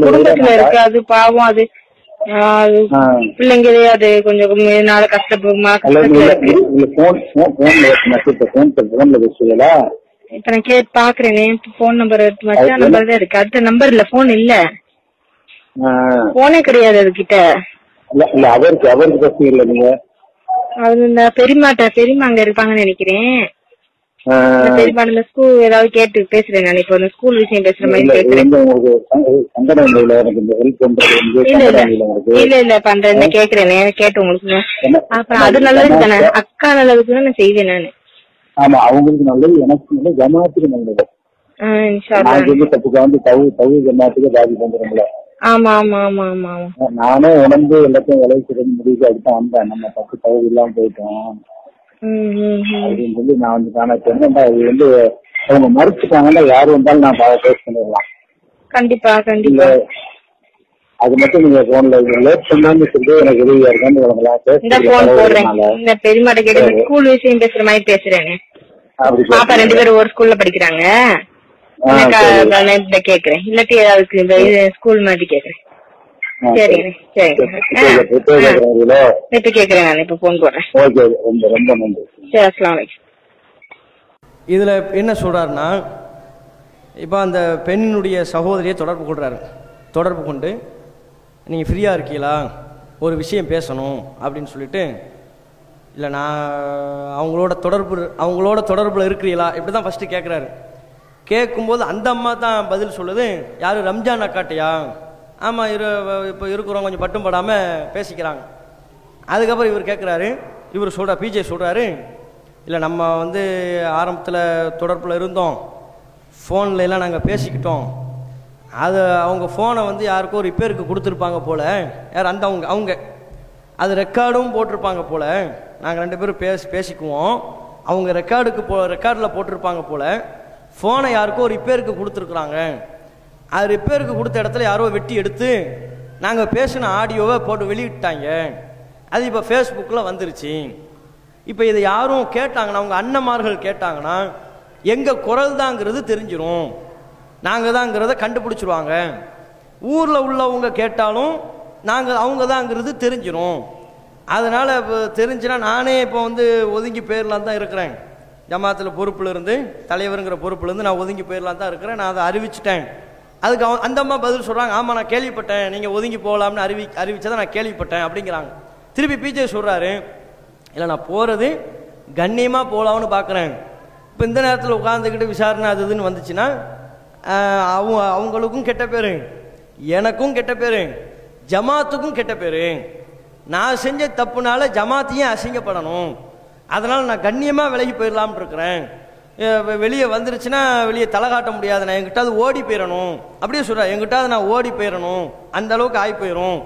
குடும்பத்துல இருக்கு. அது பாவம். அது பிள்ளைங்களே அது கொஞ்சம் நாள கஷ்டப்படுமா. இப்ப நான் கேட்டு பாக்குறேனே. போன் நம்பர் நம்பர் தான் இருக்கு. அடுத்த நம்பர் இல்ல, போன் இல்ல, போனே கிடையாது அதுகிட்ட. அவருக்கு பிரச்சனை இல்ல. நீங்க அது இந்த பெரியமா அங்க இருப்பாங்கன்னு நினைக்கிறேன். பெரியமாடுல ஸ்கூல் ஏதாவது கேட்டு பேசுறேன் நான். இப்ப ஸ்கூல் விஷயம் பேசுற மாதிரி பேசுறேன். இல்ல பண்றேன் கேக்குறேன். கேட்டு உங்களுக்கு அப்புறம் அது நல்லதுக்கு தானே, அக்கா நல்லதுக்கு நான் செய்வேன் நானு. ஆமா, அவங்களுக்கு நல்லது, எனக்கு நல்லது, ஜமாத்துக்கு நல்லது. ஜமாத்துக்கு பாதிப்பு வந்துடும்ல. ஆமா ஆமா ஆமா ஆமா. நானே உணர்ந்து எல்லாத்தையும் விளைவிச்சு முடிவு அதுதான் வந்தேன். நம்ம தப்பு தகுதி இல்லாம போயிட்டோம் அப்படின்னு சொல்லி நான் வந்து காணா. அது வந்து அவங்க மறுத்துட்டாங்கன்னா யாரு வந்தாலும் நான் பேஸ் பண்ணிடலாம். கண்டிப்பா கண்டிப்பா. அது மட்டும் நீங்க போன்ல லேட் பண்ணாம சொல்லி எனக்கு உதவியா இருக்கான்னு பெரியமாட்ட கேட்டு ஸ்கூல் விஷயம் பேசுற மாதிரி பேசுறேன்னு. பாப்பா 2 பேரும் ஒரு ஸ்கூல்ல படிக்கிறாங்க. கேக்குறேன் இல்லாட்டி ஏதாவது ஸ்கூல் மாதிரி கேக்குறேன். சரிங்க சரிங்க. இப்ப கேக்குறேன் நான். இப்ப போன் போடுறேன். சரி, அஸ்ஸலாமு அலைக்கும். இதுல என்ன சொல்றாருன்னா, இப்ப அந்த பெண்ணினுடைய சகோதரியை தொடர்பு கொண்டு நீங்க ஃப்ரீயா இருக்கீங்களா, ஒரு விஷயம் பேசணும் அப்படின்னு சொல்லிட்டு, இல்லை நான் அவங்களோட தொடர்புல இருக்கிறீங்களா இப்படிதான் ஃபர்ஸ்ட் கேட்குறாரு. கேட்கும்போது அந்த அம்மா தான் பதில் சொல்லுது, யாரு ரம்ஜான் அக்காட்டையா? ஆமாம் இப்போ இருக்கிறோம், கொஞ்சம் பட்டும் படாமல் பேசிக்கிறாங்க. அதுக்கப்புறம் இவர் கேட்குறாரு, பிஜே சொல்கிறாரு, இல்லை நம்ம வந்து ஆரம்பத்தில் தொடர்பில் இருந்தோம், ஃபோனில் எல்லாம் நாங்கள் பேசிக்கிட்டோம், அது அவங்க ஃபோனை வந்து யாருக்கோ ரிப்பேருக்கு கொடுத்துருப்பாங்க போல், யார் அந்த அவங்க அது ரெக்கார்டும் போட்டிருப்பாங்க போல், நாங்கள் 2 பேரும் பேசிக்குவோம், அவங்க ரெக்கார்டில் போட்டிருப்பாங்க போல், ஃபோனை யாருக்கோ ரிப்பேருக்கு கொடுத்துருக்குறாங்க, அது ரிப்பேருக்கு கொடுத்த இடத்துல யாரோ வெட்டி எடுத்து நாங்கள் பேசின ஆடியோவை போட்டு வெளியிட்டாங்க, அது இப்போ ஃபேஸ்புக்கில் வந்துருச்சு. இப்போ இதை யாரும் கேட்டாங்கன்னா, அவங்க அண்ணன்மார்கள் கேட்டாங்கன்னா எங்கள் குரல் தாங்கிறது தெரிஞ்சிடும், நாங்கள் தாங்கிறத கண்டுபிடிச்சிருவாங்க. ஊரில் உள்ளவங்க கேட்டாலும் அவங்க தாங்கிறது தெரிஞ்சிடும். அதனால் இப்போ தெரிஞ்சுன்னா நானே இப்போ வந்து ஒதுங்கி போயிடலாம் தான் இருக்கிறேன். ஜமாத்தில் பொறுப்பில் இருந்து, தலைவருங்கிற பொறுப்புலேருந்து நான் ஒதுங்கி போயிடலாம் தான் இருக்கிறேன். நான் அதை அறிவிச்சிட்டேன். அதுக்கு அந்த அம்மா பதில் சொல்கிறாங்க, ஆமாம் நான் கேள்விப்பட்டேன், நீங்கள் ஒதுங்கி போகலாம்னு அறிவிச்சதை நான் கேள்விப்பட்டேன் அப்படிங்கிறாங்க. திருப்பி பிஜே சொல்கிறாரு, இல்லை நான் போகிறது கண்ணியமாக போகலாம்னு பார்க்குறேன். இப்போ இந்த நேரத்தில் உட்காந்துக்கிட்டு விசாரணை அது இதுன்னு வந்துச்சுன்னா அவங்களுக்கும் கெட்ட பேர், எனக்கும் கெட்ட பேர், ஜமாத்துக்கும் கெட்ட பேர். நான் செஞ்ச தப்புனால ஜமாத்தையும் அசிங்கப்படணும், அதனால் நான் கண்ணியமாக விலகி போயிடலாம்னு இருக்கிறேன். வெளியே வந்துருச்சுன்னா வெளியே தலை காட்ட முடியாது, நான் எங்கிட்டாவது ஓடி போயிடணும் அப்படியே சொல்கிறேன், எங்கிட்டாவது நான் ஓடி போயிடணும், அந்த அளவுக்கு ஆகி போயிடும்.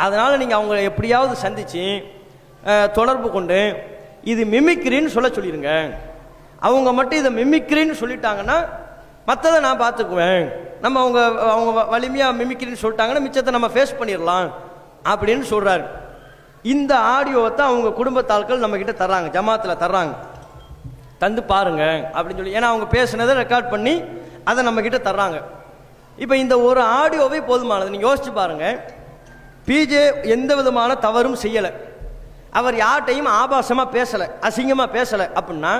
அதனால் நீங்கள் அவங்கள எப்படியாவது சந்தித்து தொடர்பு கொண்டு இது மிமிக்ரின்னு சொல்லிடுங்க. அவங்க மட்டும் இதை மிமிக்ரின்னு சொல்லிட்டாங்கன்னா மற்றதை நான் பார்த்துக்குவேன், நம்ம அவங்க வலிமையாக மிமிக்ரின்னு சொல்லிட்டாங்கன்னா மிச்சத்தை நம்ம ஃபேஸ் பண்ணிடலாம் அப்படின்னு சொல்கிறாரு. இந்த ஆடியோவை தான் அவங்க குடும்பத்தாட்கள் நம்மக்கிட்ட தர்றாங்க, ஜமாத்தில் தர்றாங்க, தந்து பாருங்க அப்படின்னு சொல்லி. ஏன்னா அவங்க பேசுனதை ரெக்கார்ட் பண்ணி அதை நம்மக்கிட்ட தர்றாங்க. இப்போ இந்த ஒரு ஆடியோவே போதுமானது. நீங்கள் யோசிச்சு பாருங்க, பிஜே எந்த விதமான தவறும் செய்யலை, அவர் யார்கிட்டையும் ஆபாசமாக பேசலை, அசிங்கமாக பேசலை அப்படின்னா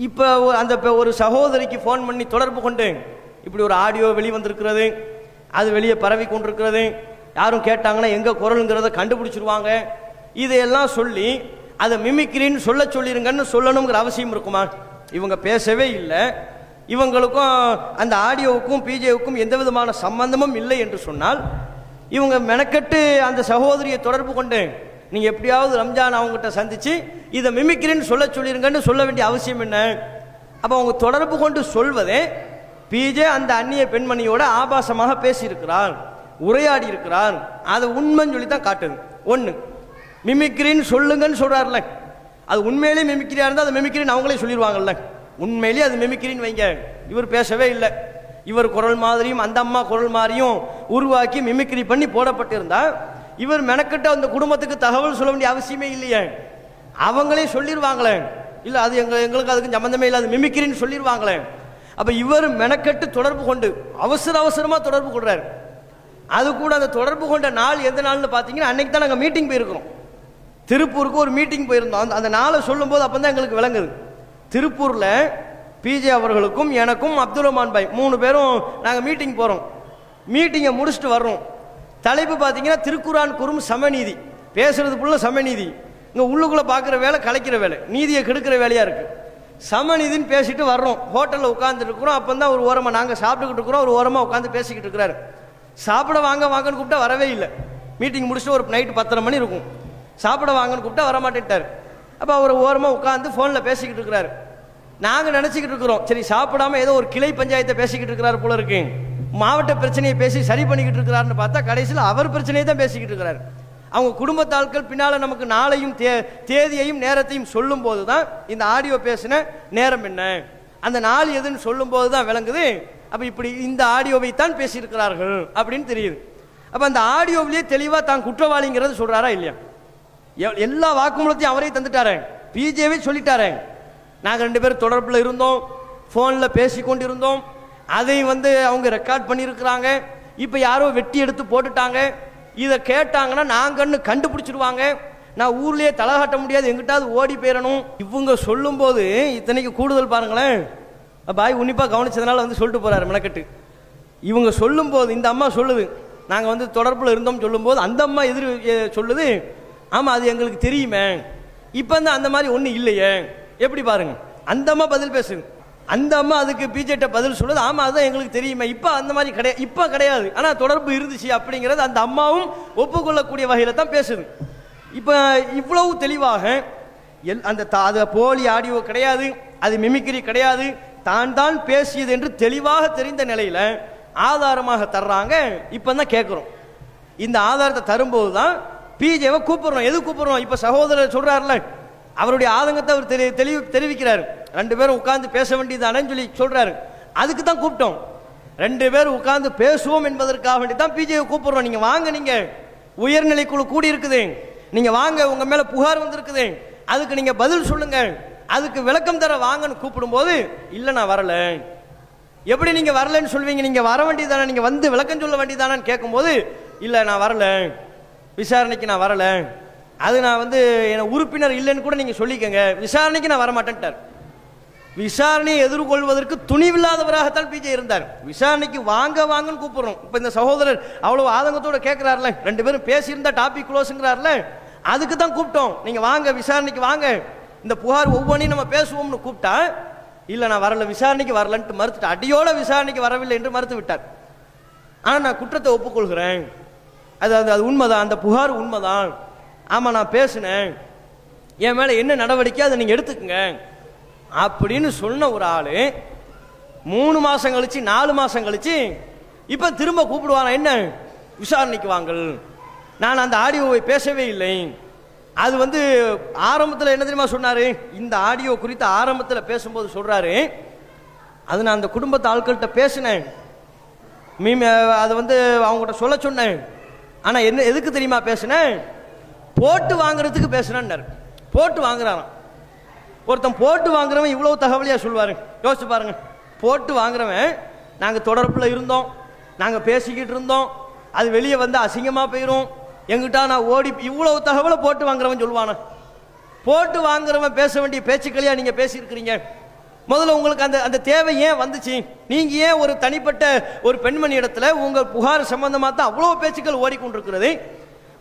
இப்போ அந்த ஒரு சகோதரிக்கு ஃபோன் பண்ணி தொடர்பு கொண்டு இப்படி ஒரு ஆடியோ வெளிவந்திருக்கிறது, அது வெளியே பரவி கொண்டிருக்கிறது, யாரும் கேட்டாங்கன்னா எங்கே குரலுங்கிறத கண்டுபிடிச்சிருவாங்க, இதையெல்லாம் சொல்லி அதை மிமிக்ரின்னு சொல்லிருங்கன்னு சொல்லணுங்கிற அவசியம் இருக்குமா? இவங்க பேசவே இல்லை, இவங்களுக்கும் அந்த ஆடியோவுக்கும் பிஜேவுக்கும் எந்த விதமான சம்பந்தமும் இல்லை என்று சொன்னால் இவங்க மெனக்கட்டு அந்த சகோதரியை தொடர்பு கொண்டு நீங்கள் எப்படியாவது ரம்ஜான் அவங்ககிட்ட சந்தித்து இதை மிமிக்ரின்னு சொல்லிருங்கன்னு சொல்ல வேண்டிய அவசியம் என்ன? அப்போ அவங்க தொடர்பு கொண்டு சொல்வதே பிஜே அந்த அந்நிய பெண்மணியோட ஆபாசமாக பேசியிருக்கிறார், உரையாடி இருக்கிறார், அதை உண்மைன்னு சொல்லி தான் காட்டுது. ஒன்று, மிமிக்ரின்னு சொல்லுங்கன்னு சொல்கிறார்ல, அது உண்மையிலேயே மிமிக்ரியாக இருந்தால் அது மிமிக்ரின்னு அவங்களே சொல்லிடுவாங்கல்ல, உண்மையிலேயே அது மிமிக்ரின்னு வைங்க. இவர் பேசவே இல்லை, இவர் குரல் மாதிரியும் அந்த அம்மா குரல் மாதிரியும் உருவாக்கி மிமிக்ரி பண்ணி போடப்பட்டிருந்தா இவர் மெனக்கிட்ட அந்த குடும்பத்துக்கு தகவல் சொல்ல வேண்டிய அவசியமே இல்லையே, அவங்களே சொல்லிடுவாங்களே, இல்லை அது எங்களுக்கு அதுக்கு சம்பந்தமே இல்லை, அது மிமிக்ரின்னு சொல்லிடுவாங்களே. அப்போ இவர் மெனக்கட்டு தொடர்பு கொண்டு அவசரமாக தொடர்பு கொள்றாரு. அது கூட அந்த தொடர்பு கொண்ட நாள் எந்த நாள்னு பார்த்தீங்கன்னா அன்னைக்கு தான் நாங்கள் மீட்டிங் போயிருக்கிறோம், திருப்பூருக்கு ஒரு மீட்டிங் போயிருந்தோம். அந்த நாளை சொல்லும்போது அப்போ தான் எங்களுக்கு விளங்குது. திருப்பூரில் பிஜே அவர்களுக்கும் எனக்கும் அப்துல் ரஹ்மான் பாய் 3 பேரும் நாங்கள் மீட்டிங் போகிறோம். மீட்டிங்கை முடிச்சுட்டு வர்றோம். தலைப்பு பார்த்தீங்கன்னா திருக்குரான் குறும் சமநீதி, பேசுறது புள்ள சமநீதி, இங்கே உள்ளுக்குள்ளே பார்க்குற வேலை கலைக்கிற வேலை, நீதியை கெடுக்கிற வேலையாக இருக்குது. சமநீதின்னு பேசிட்டு வர்றோம். ஹோட்டலில் உட்காந்துட்டு இருக்கிறோம். அப்போ தான் ஒரு ஓரமாக நாங்கள் சாப்பிட்டுக்கிட்டு இருக்கிறோம், ஒரு ஓரமாக உட்காந்து பேசிக்கிட்டு இருக்கிறாரு. சாப்பிட வாங்கன்னு கூப்பிட்டா வரவே இல்லை. மீட்டிங் முடிச்சுட்டு ஒரு நைட்டு 10:30 மணி இருக்கும். சாப்பிட வாங்கன்னு கூப்பிட்டா வரமாட்டேன்ட்டார். அப்போ அவர் ஓரமாக உட்காந்து ஃபோனில் பேசிக்கிட்டு இருக்கிறாரு. நாங்கள் நினச்சிக்கிட்டு இருக்கிறோம், சரி சாப்பிடாம ஏதோ ஒரு கிளை பஞ்சாயத்தை பேசிக்கிட்டு இருக்கிறாரு போல இருக்கு, மாவட்ட பிரச்சனையை பேசி சரி பண்ணிக்கிட்டு இருக்கிறாருன்னு பார்த்தா கடைசியில் அவர் பிரச்சனையை தான் பேசிக்கிட்டு இருக்கிறாரு. அவங்க குடும்பத்தாட்கள் பின்னால் நமக்கு நாளையும் தேதியையும் நேரத்தையும் சொல்லும் போது தான் இந்த ஆடியோ பேசின நேரம் என்ன, அந்த நாள் எதுன்னு சொல்லும் போது தான் விளங்குது. அப்போ இப்படி இந்த ஆடியோவை தான் பேசியிருக்கிறார்கள் அப்படின்னு தெரியுது. அப்போ அந்த ஆடியோவிலேயே தெளிவாக தான் குற்றவாளிங்கிறது சொல்கிறாரா இல்லையா? எல்லா வாக்குமூலத்தையும் அவரே தந்துட்டாரே, பிஜேவே சொல்லிட்டாரே. நாங்கள் 2 பேரும் தொடர்பில் இருந்தோம், ஃபோனில் பேசி கொண்டிருந்தோம், அதை அவங்க ரெக்கார்ட் பண்ணியிருக்கிறாங்க. இப்போ யாரோ வெட்டி எடுத்து போட்டுட்டாங்க, இதை கேட்டாங்கன்னா நாங்கன்னு கண்டுபிடிச்சிடுவாங்க, நான் ஊர்லேயே தலை காட்ட முடியாது, எங்கிட்டாவது ஓடி போயிடணும். இவங்க சொல்லும்போது இத்தனைக்கு கூடுதல் பாருங்களேன், பாய் உன்னிப்பாக கவனிச்சதுனால சொல்லிட்டு போகிறாரு மெனக்கட்டு. இவங்க சொல்லும்போது இந்த அம்மா சொல்லுது, நாங்கள் தொடர்பில் இருந்தோம் சொல்லும்போது அந்த அம்மா சொல்லுது, ஆமாம் அது எங்களுக்கு தெரியுமே, இப்போ அந்த மாதிரி ஒன்றும் இல்லையே. எப்படி பாருங்க, அந்த அம்மா பதில் பேசுது, அந்த அம்மா அதுக்கு பிஜேட்ட பதில் சொல்லுது, ஆமாம் அதுதான் எங்களுக்கு தெரியுமே, இப்போ அந்த மாதிரி கிடையாது, இப்போ கிடையாது, ஆனால் தொடர்பு இருந்துச்சு அப்படிங்கிறது அந்த அம்மாவும் ஒப்புக்கொள்ளக்கூடிய வகையில் தான் பேசுது. இப்போ இவ்வளவு தெளிவாக அது போலி ஆடியோ கிடையாது, அது மிமிக்ரி கிடையாது, தான் தான் பேசியது என்று தெளிவாக தெரிந்த நிலையில ஆதாரமாக தர்றாங்க. இப்போ தான் கேட்குறோம். இந்த ஆதாரத்தை தரும்போது தான் பிஜேவை கூப்பிடுறோம். எது கூப்பிடுறோம்? இப்போ சகோதரர் சொல்றாருல, அவருடைய ஆதங்கத்தை அவர் தெரிவிக்கிறார். 2 பேரும் உட்கார்ந்து பேச வேண்டியதானு சொல்லி சொல்றாரு. அதுக்கு தான் கூப்பிட்டோம். 2 பேரும் உட்கார்ந்து பேசுவோம் என்பதற்காக வேண்டி தான் பிஜேவை கூப்பிடுறோம். நீங்க வாங்க, நீங்க உயர்நிலை குழு கூடி இருக்குது, நீங்க வாங்க, உங்க மேல புகார் வந்திருக்குது, அதுக்கு நீங்க பதில் சொல்லுங்க, அதுக்கு விளக்கம் தர வாங்கன்னு கூப்பிடும் போது இல்ல நான் வரல. எப்படி நீங்க வரலன்னு சொல்வீங்க? நீங்க வர வேண்டியதானே, நீங்க வந்து விளக்கம் சொல்ல வேண்டியதானு கேட்கும் போது இல்ல நான் வரல, விசாரணைக்கு நான் வரல, அது நான் வந்து என உறுப்பினர் இல்லைன்னு கூட நீங்க சொல்லிக்கங்க, விசாரணைக்கு நான் வரமாட்டேன்ட்டார். விசாரணையை எதிர்கொள்வதற்கு துணிவில்லாதவராகத்தான் பிஜே இருந்தார். விசாரணைக்கு வாங்க வாங்கன்னு கூப்பிடுறோம். இப்ப இந்த சகோதரர் அவ்வளவு ஆதங்கத்தோட கேட்கிறார்ல, 2 பேரும் பேசியிருந்தா டாபிக் க்ளோஸ்ங்கிறார்ல, அதுக்கு தான் கூப்பிட்டோம். நீங்க வாங்க, விசாரணைக்கு வாங்க, இந்த புகார் ஒவ்வொன்றையும் நம்ம பேசுவோம்னு கூப்பிட்டா இல்ல நான் வரல, விசாரணைக்கு வரலன்ட்டு மறுத்துட்டார். அடியோட விசாரணைக்கு வரவில்லை என்று மறுத்து விட்டார். ஆனா நான் குற்றத்தை ஒப்புக்கொள்கிறேன், அது உண்மைதான், அந்த புகார் உண்மைதான், ஆமா நான் பேசினேன், என் மேல என்ன நடவடிக்கை அதை நீங்க எடுத்துக்கங்க அப்படின்னு சொன்ன ஒரு ஆளு 3 மாசம் கழிச்சு 4 மாசம் கழிச்சு இப்ப திரும்ப கூப்பிடுவாங்க. என்ன விசாரணைக்கு வாங்கள், நான் அந்த ஆடியோவை பேசவே இல்லை. அது வந்து ஆரம்பத்தில் என்ன தெரியுமா சொன்னாரு? இந்த ஆடியோ குறித்து ஆரம்பத்தில் பேசும்போது சொல்றாரு, அது நான் அந்த குடும்பத்து ஆட்கள்கிட்ட பேசினேன், அது வந்து அவங்ககிட்ட சொல்ல சொன்னேன், ஆனா என்ன எதுக்கு தெரியுமா பேசினேன்? போட்டு வாங்குறதுக்கு பேசினார். போட்டு வாங்குறாராம். ஒருத்தன் போட்டு வாங்குறவன் இவ்வளவு தகவலியா சொல்லுவாரு? யோசிச்சு பாருங்க. போட்டு வாங்குறவன், நாங்க தொடர்புல இருந்தோம், நாங்க பேசிக்கிட்டு இருந்தோம், அது வெளியே வந்து அசிங்கமா போயிரும், எங்கிட்ட நான் ஓடி, இவ்வளவு தகவலை போட்டு வாங்குறவன் சொல்லுவான? போட்டு வாங்குறவன் பேச வேண்டிய பேச்சுக்களையா நீங்க பேசியிருக்கிறீங்க? முதல்ல உங்களுக்கு அந்த அந்த தேவை ஏன் வந்துச்சு? நீங்க ஏன் ஒரு தனிப்பட்ட ஒரு பெண்மணி இடத்துல உங்க புகார் சம்பந்தமா தான் அவ்வளவு பேச்சுக்கள் ஓடிக்கொண்டிருக்கிறது?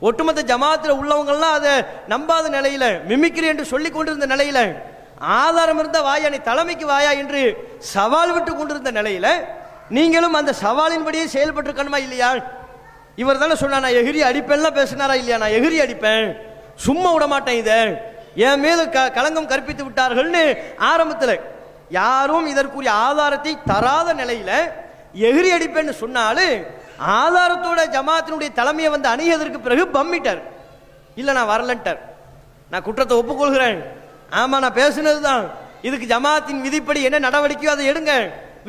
ஒட்டுமொத்த ஜமாத்தில் உள்ளவங்கள்லாம் அதை நம்பாத நிலையில, மிமிக்ரி என்று சொல்லிக் கொண்டிருந்த நிலையில, ஆதாரம் இருந்த வாயா நீ தலைமைக்கு வாயா என்று சவால் விட்டு கொண்டிருந்த நிலையில நீங்களும் அந்த சவாலின்படியே செயல்பட்டிருக்கணுமா இல்லையா? இவர் தானே சொன்னா நான் எகிரி அடிப்பேன்லாம் பேசினாரா இல்லையா? நான் எகிரி அடிப்பேன், சும்மா விட மாட்டேன், இதை என் மீது களங்கம் கற்பித்து விட்டார்கள்னு ஆரம்பத்தில் யாரும் இதற்குரிய ஆதாரத்தை தராத நிலையில எகிரி அடிப்பேன்னு சொன்னாலும் ஆதாரத்தோட ஜமாத்தினுடைய தலைமையை வந்து அணுகியதற்கு பிறகு பம்மிட்டார். இல்ல நான் வரலன்ட்டார். நான் குற்றத்தை ஒப்புக்கொள்கிறேன், ஆமா நான் பேசினதுதான், இதுக்கு ஜமாத்தின் விதிப்படி என்ன நடவடிக்கையோ அதை எடுங்க,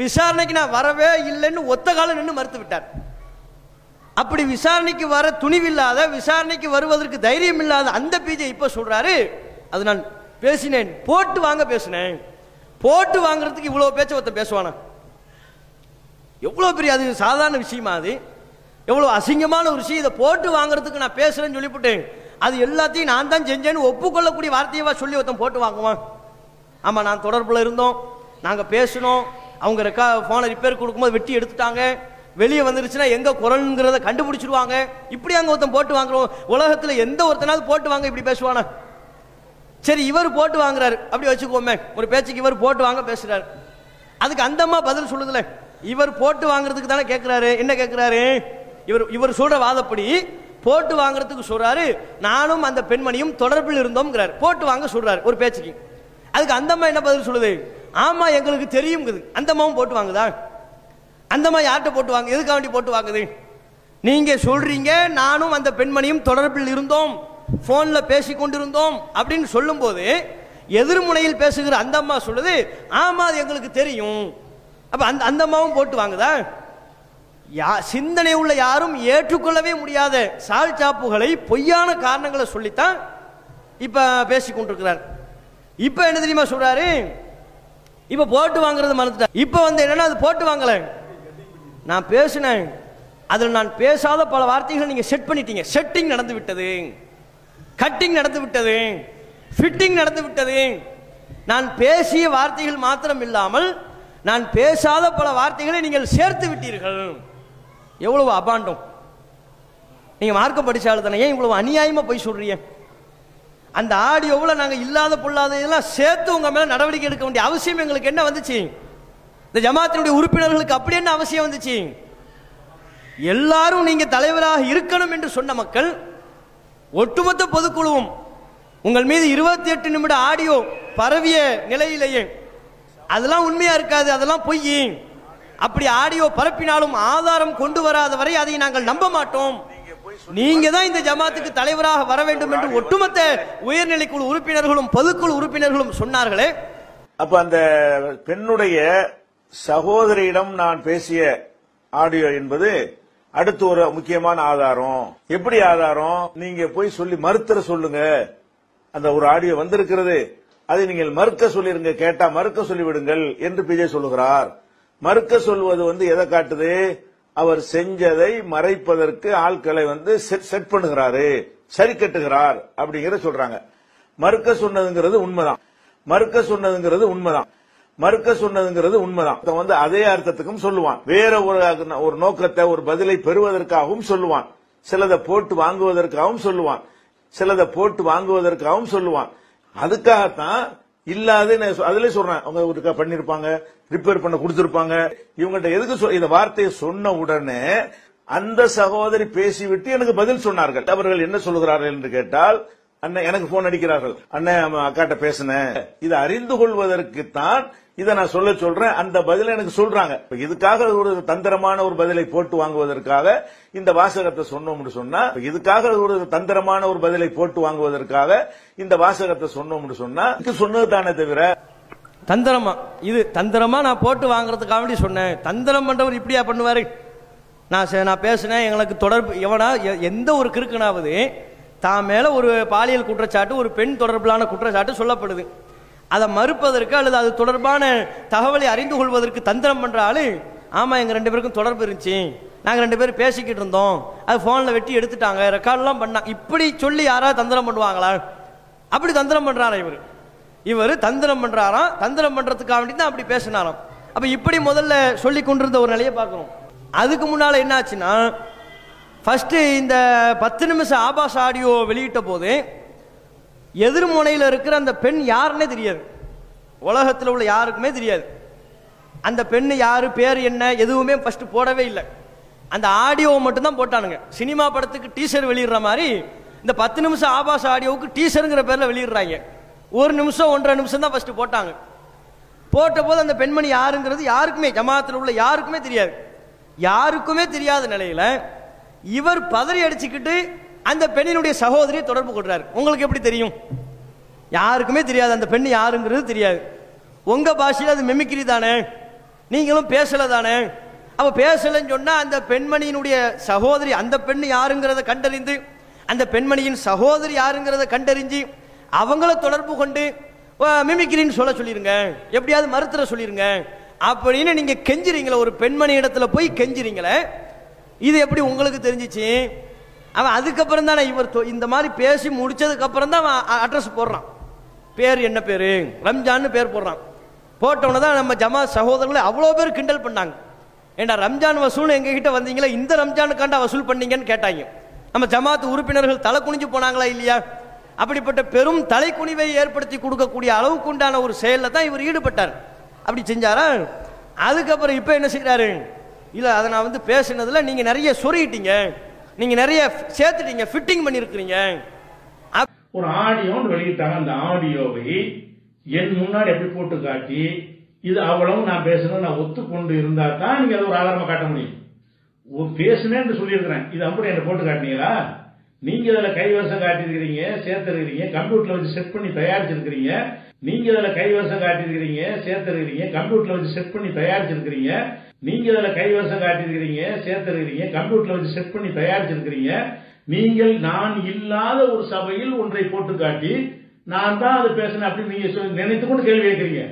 விசாரணைக்கு நான் வரவே இல்லைன்னு ஒத்த காலம் நின்று மறுத்து விட்டார். அப்படி விசாரணைக்கு வர துணிவில்லாத, விசாரணைக்கு வருவதற்கு தைரியம் இல்லாத அந்த பிஜே இப்ப சொல்றாரு, அது நான் பேசினேன், போட்டு வாங்க பேசினேன். போட்டு வாங்குறதுக்கு இவ்வளவு பேச்ச ஒருத்தன் பேசுவானா? எவ்வளவு பெரிய அது சாதாரண விஷயமா? அது எவ்வளவு அசிங்கமான ஒரு விஷயம். இதை போட்டு வாங்குறதுக்கு நான் பேசுறேன்னு சொல்லிவிட்டேன், அது எல்லாத்தையும் நான் தான் செஞ்சேன்னு ஒப்புக்கொள்ளக்கூடிய வார்த்தையவா சொல்லி ஒருத்தன் போட்டு வாங்குவான்? ஆமா நான் தொடர்புல இருந்தோம், நாங்க பேசணும், அவங்க போனை ரிப்பேர் கொடுக்கும்போது வெட்டி எடுத்துட்டாங்க, வெளியே வந்துருச்சுன்னா எங்க குரல்ங்கிறத கண்டுபிடிச்சிருவாங்க, இப்படி அங்க ஒருத்தன் போட்டு வாங்குறோம். உலகத்துல எந்த ஒருத்தனாவது போட்டு வாங்க இப்படி பேசுவானா? சரி இவர் போட்டு வாங்குறாரு அப்படி வச்சுக்கோமே, ஒரு பேச்சுக்கு இவர் போட்டு வாங்க பேசுறாரு, அதுக்கு அந்த அம்மா பதில் சொல்லுதுல, இவர் போட்டு வாங்குறதுக்கு தானே கேட்கிறாரு. என்ன கேட்கிறாரு? இவர் சொல்ற வாதப்படி போட்டு வாங்குறதுக்கு சொல்றாரு, நானும் அந்த பெண்மணியும் தொடர்பில் இருந்தோம்ங்கிறார், போட்டு வாங்க சொல்றாரு ஒரு பேச்சுக்கு. அதுக்கு அந்த அம்மா என்ன பதில் சொல்லுது? ஆமா எங்களுக்கு தெரியும். அந்த அம்மாவும் போட்டு வாங்குதா? அந்த அம்மா யார்கிட்ட போட்டு வாங்க, எதுக்காக வேண்டி போட்டு வாங்குது? நீங்க சொல்றீங்க நானும் அந்த பெண்மணியும் தொடர்பில் இருந்தோம், போன்ல பேசி கொண்டிருந்தோம் அப்படின்னு சொல்லும் போது எதிர்முனையில் பேசுகிற அந்த அம்மா சொல்லுது, ஆமா அது எங்களுக்கு தெரியும். அப்ப அந்த அம்மாவும் போட்டு வாங்குதா? சிந்தனை உள்ள யாரும் ஏற்றுக்கொள்ளவே முடியாத சால் சாப்புகளை, பொய்யான காரணங்களை சொல்லித்தான் இப்ப பேசி கொண்டிருக்கிறார். இப்ப என்ன தெரியுமா சொல்றாரு? இப்ப போட்டு வாங்குறது மறந்துட்டார். இப்ப வந்து என்னன்னா அது போட்டு வாங்கல, நான் பேசினேன், அதில் நான் பேசாத பல வார்த்தைகளை நீங்க செட் பண்ணிட்டீங்க. செட்டிங் நடந்து விட்டது, கட்டிங் நடந்து விட்டது, ஃபிட்டிங் நடந்து விட்டது. நான் பேசிய வார்த்தைகள் மாத்திரம் இல்லாமல் நான் பேசாத பல வார்த்தைகளை நீங்கள் சேர்த்து விட்டீர்கள். எவ்வளவு அபாண்டம்! நீங்க மார்க்கம் படிச்சாலும் தானே, ஏன் இவ்வளவு அநியாயமா போய் சொல்றீங்க? அந்த ஆடியோவில் நாங்க இல்லாத பொல்லாத இதெல்லாம் சேர்த்து உங்க மேல நடவடிக்கை எடுக்க வேண்டிய அவசியம் எங்களுக்கு என்ன வந்துச்சு? இந்த ஜமாத்தினுடைய உறுப்பினர்களுக்கு அப்படி என்ன அவசியம் வந்துச்சு? எல்லாரும் நீங்க தலைவராக இருக்கணும் என்று சொன்ன மக்கள், ஒட்டுமொத்த பொதுக்குழுவும் உங்கள் மீது 28 நிமிட ஆடியோ பரவிய நிலையிலேயே அதெல்லாம் உண்மையா இருக்காது, அதெல்லாம் பொய். அப்படி ஆடியோ பரப்பினாலும் ஆதாரம் கொண்டு வராத வரை அதை நாங்கள் நம்ப மாட்டோம். நீங்க தான் இந்த ஜமாத்துக்கு தலைவராக வர வேண்டும் என்று ஒட்டுமொத்த உயர்நிலைக்குழு உறுப்பினர்களும் பொதுக்குழு உறுப்பினர்களும் சொன்னார்களே. அப்ப அந்த பெண்ணுடைய சகோதரியிடம் நான் பேசிய ஆடியோ என்பது அடுத்து ஒரு முக்கியமான ஆதாரம். எப்படி ஆதாரம்? நீங்க போய் சொல்லி மறுத்தர சொல்லுங்க. அந்த ஒரு ஆடியோ வந்திருக்கிறது, அதை நீங்கள் மறுக்க சொல்லிருங்க, கேட்டா மறுக்க சொல்லிவிடுங்கள் என்று பிஜே சொல்லுகிறார். மறுக்க சொல்வது எதை காட்டுது? அவர் செஞ்சதை மறைப்பதற்கு ஆட்களை செட் பண்ணுகிறாரு, சரி கட்டுகிறார் அப்படிங்கிற சொல்றாங்க. மறுக்க சொன்னதுங்கிறது உண்மைதான், மறுக்க சொன்னதுங்கிறது உண்மைதான், மறுக்க சொன்னதுங்கிறது உண்மைதான். அதே அர்த்தத்துக்கும் சொல்லுவான், வேற ஒரு நோக்கத்தை ஒரு பதிலை பெறுவதற்காகவும் சொல்லுவான், சிலதை போட்டு வாங்குவதற்காகவும் சொல்லுவான், சிலதை போட்டு வாங்குவதற்காகவும் சொல்லுவான். அதுக்காகத்தான் இல்லாத அதுல சொல்றேன், அவங்க பண்ணிருப்பாங்க, ரிப்பேர் பண்ண கொடுத்திருப்பாங்க. இவங்ககிட்ட எதுக்கு இந்த வார்த்தையை சொன்ன உடனே அந்த சகோதரி பேசிவிட்டு எனக்கு பதில் சொன்னார்கள். அவர்கள் என்ன சொல்லுகிறார்கள் என்று கேட்டால், அண்ணன் எனக்கு போன் அடிக்கிறார்கள், அண்ணன் அக்காட்ட பேசினேன், இதை அறிந்து கொள்வதற்குத்தான் இதை நான் சொல்றேன், அந்த பதிலை எனக்கு சொல்றாங்க. இதுக்காக ஒரு தந்திரமான ஒரு பதிலை போட்டு வாங்குவதற்காக இந்த வாசகத்தை சொன்னோம்னு சொன்னா, இதுக்காக ஒரு தந்திரமான ஒரு பதிலை போட்டு வாங்குவதற்காக இந்த வாசகத்தை சொன்னோம்னு சொன்னா சொன்னது தானே தவிர தந்திரமா இது தந்திரமா நான் போட்டு வாங்குறதுக்காக வேண்டி சொன்னேன். தந்திரம் பண்றவர் இப்படியா பண்ணுவாரு? நான் பேசினேன், எங்களுக்கு தொடர்பு எவனா எந்த ஒரு கிறுக்கனாவது தான் மேல ஒரு பாலியல் குற்றச்சாட்டு, ஒரு பெண் தொடர்பிலான குற்றச்சாட்டு சொல்லப்படுது, அதை மறுப்பதற்கு அல்லது அது தொடர்பான தகவலை அறிந்து கொள்வதற்கு தந்திரம் பண்ற ஆளு, ஆமா எங்க 2 பேருக்கும் தொடர்பு இருந்துச்சு, நாங்க 2 பேரும் பேசிக்கிட்டு இருந்தோம், அது போன்ல வெட்டி எடுத்துட்டாங்க, ரெக்கார்ட்லாம் பண்ணா, இப்படி சொல்லி யாராவது தந்திரம் பண்ணுவாங்களா? அப்படி தந்திரம் பண்றாரா இவர் தந்திரம் பண்றாராம். தந்திரம் பண்றதுக்காக வேண்டி தான் அப்படி பேசினாராம். அப்ப இப்படி முதல்ல சொல்லி கொண்டிருந்த ஒரு நிலையை பார்க்கணும். அதுக்கு முன்னால என்ன ஆச்சுன்னா, ஃபர்ஸ்ட் இந்த 10 நிமிஷம் ஆபாச ஆடியோ வெளியிட்ட போது எதிர்முனையில் இருக்கிற அந்த பெண் யாருன்னே தெரியாது, உலகத்தில் உள்ள யாருக்குமே தெரியாது. அந்த பெண் யாரு, பேர் என்ன, எதுவுமே ஃபர்ஸ்ட் போடவே இல்லை. அந்த ஆடியோவை மட்டும்தான் போட்டானுங்க. சினிமா படத்துக்கு டீசர் வெளியிடுற மாதிரி இந்த 10 நிமிஷம் ஆபாச ஆடியோவுக்கு டீசருங்கிற பேர்ல வெளியிடுறாங்க. 1 நிமிஷம் 1.5 நிமிஷம் தான் ஃபர்ஸ்ட் போட்டாங்க. போட்ட போது அந்த பெண்மணி யாருங்கிறது யாருக்குமே, ஜமாத்தில் உள்ள யாருக்குமே தெரியாது. யாருக்குமே தெரியாத நிலையில இவர் பதறி அடிச்சுக்கிட்டு அந்த பெண்ணினுடைய சகோதரியை தொடர்பு கொள்றாரு. உங்களுக்கு எப்படி தெரியும்? யாருக்குமே தெரியாது, அந்த பெண் யாருங்கிறது தெரியாது. உங்க பாஷையில் அது மெமிக்ரி தானே, நீங்களும் பேசல தானே. அப்ப பேசலன்னு சொன்னா அந்த பெண்மணியினுடைய சகோதரி, அந்த பெண் யாருங்கிறத கண்டறிந்து, அந்த பெண்மணியின் சகோதரி யாருங்கிறத கண்டறிஞ்சு அவங்கள தொடர்பு கொண்டு மிமிக்ரின்னு சொல்லிருங்க, எப்படியாவது மறுத்துற சொல்லிருங்க அப்படின்னு நீங்க கெஞ்சுறீங்களே, ஒரு பெண்மணி இடத்துல போய் கெஞ்சுறீங்களே, இது எப்படி உங்களுக்கு தெரிஞ்சிச்சு? அவன் அதுக்கப்புறம் தானே இவர் இந்த மாதிரி பேசி முடிச்சதுக்கு அப்புறம் தான் அட்ரஸ் போடுறான். பேர் என்ன பேரு, ரம்ஜான்னு பேர் போடுறான். போட்டவன தான் நம்ம ஜமாத் சகோதரர்களை அவ்வளோ பேர் கிண்டல் பண்ணாங்க. ஏண்டா ரம்ஜான் வசூல் எங்ககிட்ட வந்தீங்களா, இந்த ரம்ஜானுக்காண்டா வசூல் பண்ணீங்கன்னு கேட்டாங்க. நம்ம ஜமாத் உறுப்பினர்கள் தலை குனிஞ்சு போனாங்களா இல்லையா? அப்படிப்பட்ட பெரும் தலைக்குனிவை ஏற்படுத்தி கொடுக்கக்கூடிய அளவுக்கு உண்டான ஒரு செயலில் தான் இவர் ஈடுபட்டார். அப்படி செஞ்சாரா? அதுக்கப்புறம் இப்போ என்ன செய்யறாரு? இல்லை, அதை நான் பேசினதுல நீங்க நிறைய சொருகிட்டீங்க, நீங்க நிறைய சேர்த்துட்டீங்க, ஃபிட்டிங் பண்ணிருக்கிறீங்க. ஒரு ஆடியோ வெளியிட்டாங்க. அந்த ஆடியோவை என் முன்னாடி எப்படி போட்டு காட்டி, இது அவ்வளவு நான் பேசணும் நான் ஒத்துக்கொண்டு இருந்தா தான் நீங்க அதை ஒரு ஆதாரமா காட்ட முடியும். ஒரு பேசுனேன்னு சொல்லியிருக்கிறேன், இது அப்படி என்ன போட்டு காட்டினீங்களா? நீங்க இதுல கைவசம் காட்டியிருக்கிறீங்க, சேர்த்திருக்கிறீங்க, கம்ப்யூட்டர்ல வச்சு செட் பண்ணி தயாரிச்சிருக்கிறீங்க. நீங்க இதுல கைவசம் காட்டியிருக்கிறீங்க, சேர்த்திருக்கிறீங்க, கம்ப்யூட்டர்ல வச்சு செட் பண்ணி தயாரிச்சிருக்கிறீங்க. நீங்க இதுல கைவசம் காட்டியிருக்கிறீங்க, சேர்த்திருக்கிறீங்க, கம்ப்யூட்டர்ல வச்சு செட் பண்ணி தயாரிச்சிருக்கிறீங்க. நீங்கள் நான் இல்லாத ஒரு சபையில் ஒன்றை போட்டு காட்டி நான் தான் அதை பேசினேன் அப்படின்னு நீங்க நினைத்து கொண்டு கேள்வி கேட்கிறீங்க.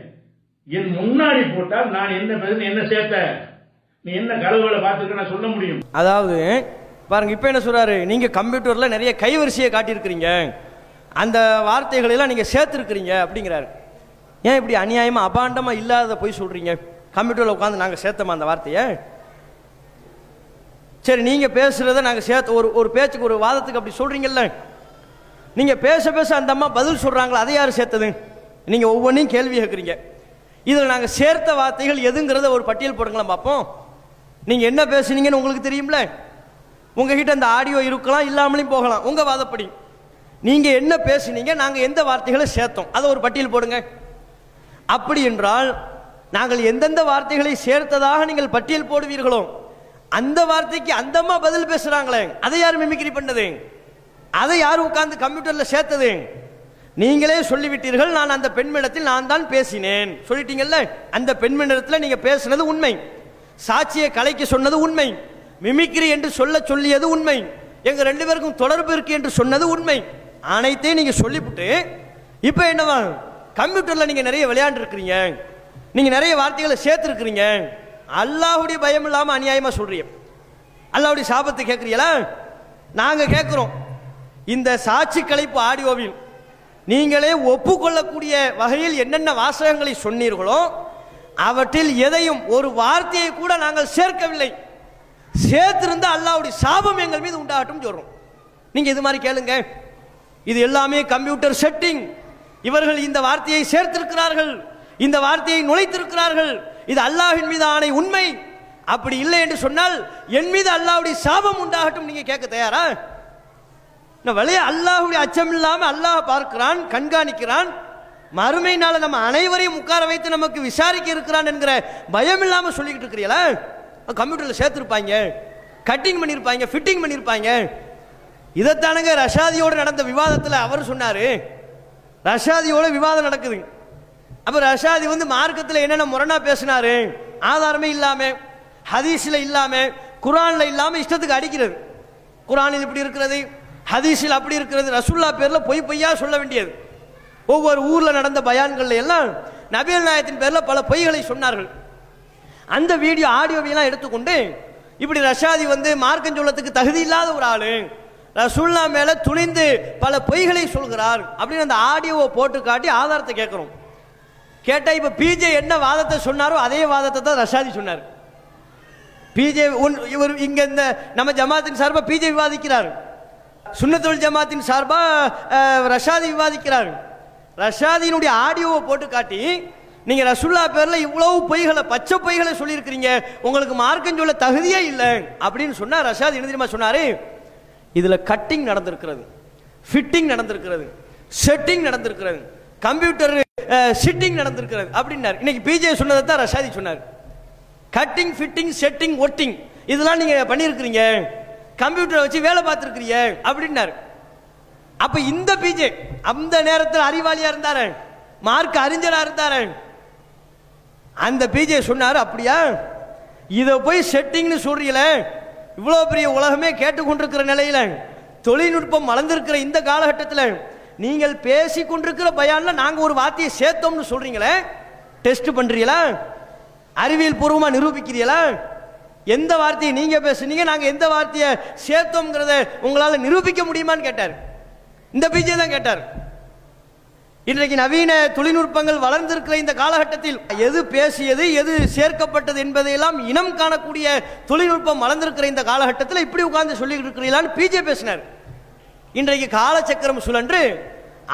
என் முன்னாடி போட்டால் நான் என்ன பேசுறேன், என்ன சேர்த்த, நீ என்ன கலவுகளை பார்த்துக்க நான் சொல்ல முடியும். அதாவது பாருங்க, இப்ப என்ன சொல்றாரு, நீங்க கம்ப்யூட்டர்ல நிறைய கைவரிசையை காட்டியிருக்கிறீங்க, அந்த வார்த்தைகளை எல்லாம் நீங்க சேர்த்திருக்கிறீங்க அப்படிங்கிறாரு. ஏன் இப்படி அநியாயமா அபாண்டமா இல்லாத போய் சொல்றீங்க? கம்ப்யூட்டர்ல உட்காந்து நாங்க சேர்த்தோமா அந்த வார்த்தையை? சரி, நீங்க பேசுறத நாங்க சேர்த்து ஒரு பேச்சுக்கு ஒரு வாதத்துக்கு அப்படி சொல்றீங்கல்ல, நீங்க பேச பேச அந்த அம்மா பதில் சொல்றாங்களா, அதை யாரு சேர்த்தது? நீங்க ஒவ்வொன்றையும் கேள்வி கேட்குறீங்க. இதுல நாங்க சேர்த்த வார்த்தைகள் எதுங்கிறத ஒரு பட்டியல் போடுங்களா பார்ப்போம். நீங்க என்ன பேசுனீங்கன்னு உங்களுக்கு தெரியும்ல. உங்ககிட்ட அந்த ஆடியோ இருக்கலாம், இல்லாமலையும் போகலாம், உங்க வாதப்படி. நீங்க என்ன பேசுனீங்க, நாங்க எந்த வார்த்தைகளை சேர்த்தோம், அதை ஒரு பட்டியல் போடுங்க. அப்படி என்றால் நாங்கள் எந்தெந்த வார்த்தைகளை சேர்த்ததாக நீங்கள் பட்டியல் போடுவீர்களோ அந்த வார்த்தைக்கு அந்த அம்மா பதில் பேசுறாங்களே, அதை யார் மிமிக்ரி பண்ணது? அதை யார் உட்கார்ந்து கம்ப்யூட்டர்ல சேர்த்தது? நீங்களே சொல்லிவிட்டீர்கள், நான் அந்த பெண்மணிடத்தில் நான் தான் பேசினேன் சொல்லிட்டீங்கல்ல. அந்த பெண்மணிடத்தில் நீங்க பேசினது உண்மை, சாட்சியை கலைக்க சொன்னது உண்மை, மிமிக்ரி என்று சொல்லியது உண்மை, எங்க 2 பேருக்கும் தொடர்பு இருக்கு என்று சொன்னது உண்மை. அனைத்தையும் நீங்க சொல்லிவிட்டு இப்ப என்னவா, கம்ப்யூட்டர்ல நீங்க நிறைய விளையாண்டு இருக்கிறீங்க, நீங்க நிறைய வார்த்தைகளை சேர்த்து இருக்கிறீங்க, அல்லாஹ்வுடைய பயம் இல்லாம அநியாயமா சொல்றீங்க, அல்லாஹ்வுடைய சாபத்தை கேட்கிறீங்களா? நாங்க கேட்கிறோம், இந்த சாட்சி கலைப்பு ஆடியோவில் நீங்களே ஒப்புக்கொள்ளக்கூடிய வகையில் என்னென்ன வாசகங்களை சொன்னீர்களோ அவற்றில் எதையும் ஒரு வார்த்தையை கூட நாங்கள் சேர்க்கவில்லை. சேர்த்திருந்த அல்லாஹ்வுடைய சாபம் எங்கள் மீது உண்டாகட்டும் சொல்றோம். நீங்க இது மாதிரி கேளுங்க. இது எல்லாமே கம்ப்யூட்டர் செட்டிங். இவர்கள் இந்த வார்த்தையை சேர்த்திருக்கிறார்கள், இந்த வார்த்தையை நுழைத்திருக்கிறார்கள், இது அல்லாஹ்வின் மீது ஆணை உண்மை. அப்படி இல்லை என்று சொன்னால் என் மீது அல்லாஹ்வுடைய சாபம் உண்டாகட்டும் நீங்க கேட்க தயாரா? வழிய அல்லாஹ்வுடைய அச்சம் இல்லாம அல்லாஹ் பார்க்கிறான், கண்காணிக்கிறான், மறுமை நாள நம்ம அனைவரையும் உட்கார வைத்து நமக்கு விசாரிக்க இருக்கிறான் என்கிற பயம் இல்லாம சொல்லிக்கிட்டு இருக்கிறீங்களா? கம்ப்யூட்டர்ல சேர்த்திருப்பாங்க, கட்டிங் பண்ணிருப்பாங்க, ஃபிட்டிங் பண்ணிருப்பாங்க. இதைத்தானுங்க ரஷாதியோடு நடந்த விவாதத்தில் அவர் சொன்னாரு. ரஷாதியோட விவாதம் நடக்குது. அப்ப ரஷாதி மார்க்கத்தில் என்னென்ன முரணா பேசினாரு, ஆதாரமே இல்லாம, ஹதீஸ்ல இல்லாம, குர்ஆன்ல இல்லாம இஷ்டத்துக்கு அடிக்கிறது. குர்ஆனில் இப்படி இருக்கிறது, ஹதீஸில் அப்படி இருக்கிறது, ரசூல்லா பேர்ல பொய்யா சொல்ல வேண்டியது. ஒவ்வொரு ஊர்ல நடந்த பயான்கள் எல்லாம் நபிகள் நாயகத்தின் பேர்ல பல பொய்களை சொன்னார்கள். அந்த வீடியோ ஆடியோவையெல்லாம் எடுத்துக்கொண்டு இப்படி ரஷாதி மார்க்கம் சொல்லத்துக்கு தகுதி இல்லாத ஒரு ஆளு, ரசூல்லா மேல துணிந்து பல பொய்களை சொல்கிறார் அப்படின்னு அந்த ஆடியோவை போட்டு காட்டி ஆதாரத்தை கேட்கிறோம். கேட்டா இப்ப பிஜே என்ன வாதத்தை சொன்னாரோ அதே வாதத்தை தான் ரஷாதி சொன்னார். பிஜே இவர் இங்க இந்த நம்ம ஜமாத்தின் சார்பா பிஜே விவாதிக்கிறார், சுன்னத்துல் ஜமாத்தின் சார்பா ரஷாதி விவாதிக்கிறார். ரஷாதியினுடைய ஆடியோவை போட்டு காட்டி நீங்க ரசூல்லா பேர்ல இவ்வளவு பொய்களை, பச்சை பொய்களை சொல்லியிருக்கிறீங்க, உங்களுக்கு மார்க்கம் சொல்ல தகுதியே இல்லை அப்படின்னு சொன்னா ரஷாதி என்ன தெரியுமா சொன்னாரு? இதுல கட்டிங் நடந்திருக்கிறது, ஃபிட்டிங் நடந்திருக்கிறது, செட்டிங் நடந்திருக்கிறது, கம்ப்யூட்டர் சிட்டிங் நடந்திருக்கிறது அப்படின்னாரு. இன்னைக்கு பிஜே சொன்னதை தான் ரஷாதி சொன்னார். கட்டிங், ஃபிட்டிங், செட்டிங், ஒட்டிங் இதெல்லாம் நீங்க பண்ணியிருக்கிறீங்க, கம்ப்யூட்டரை வச்சு வேலை பார்த்துருக்கிறீங்க அப்படின்னாரு. அப்ப இந்த பிஜே அந்த நேரத்தில் அறிவாளியா இருந்தாரு, மார்க் அறிஞரா இருந்தாரு. அந்த பிஜே சொன்னாரு, அப்படியா இதை போய் செட்டிங்னு சொல்றீங்களே, இவ்வளவு பெரிய உலகமே கேட்டுக்கொண்டிருக்கிற நிலையில, தொழில்நுட்பம் வளர்ந்திருக்கிற இந்த காலகட்டத்தில் நீங்கள் பேசி கொண்டிருக்கிற பயான்ல நாங்க ஒரு வார்த்தையை சேர்த்தோம்னு சொல்றீங்களே, டெஸ்ட் பண்றீங்களா, அறிவியல் பூர்வமா நிரூபிக்கிறீங்களா? எந்த வார்த்தையை நீங்க பேசுனீங்க, நாங்க எந்த வார்த்தையை சேர்த்தோம்ங்கிறத உங்களால நிரூபிக்க முடியுமான்னு கேட்டார். இந்த பிஜே தான் கேட்டார். இன்றைக்கு நவீன தொழில்நுட்பங்கள் வளர்ந்திருக்கிற இந்த காலகட்டத்தில் எது பேசியது, எது சேர்க்கப்பட்டது என்பதையெல்லாம் இனம் காணக்கூடிய தொழில்நுட்பம் வளர்ந்திருக்கிற இந்த காலகட்டத்தில் இப்படி உட்கார்ந்து சொல்லிட்டு இருக்கிறீங்களான்னு பிஜே பேசினார். இன்றைக்கு காலச்சக்கரம் சுழன்று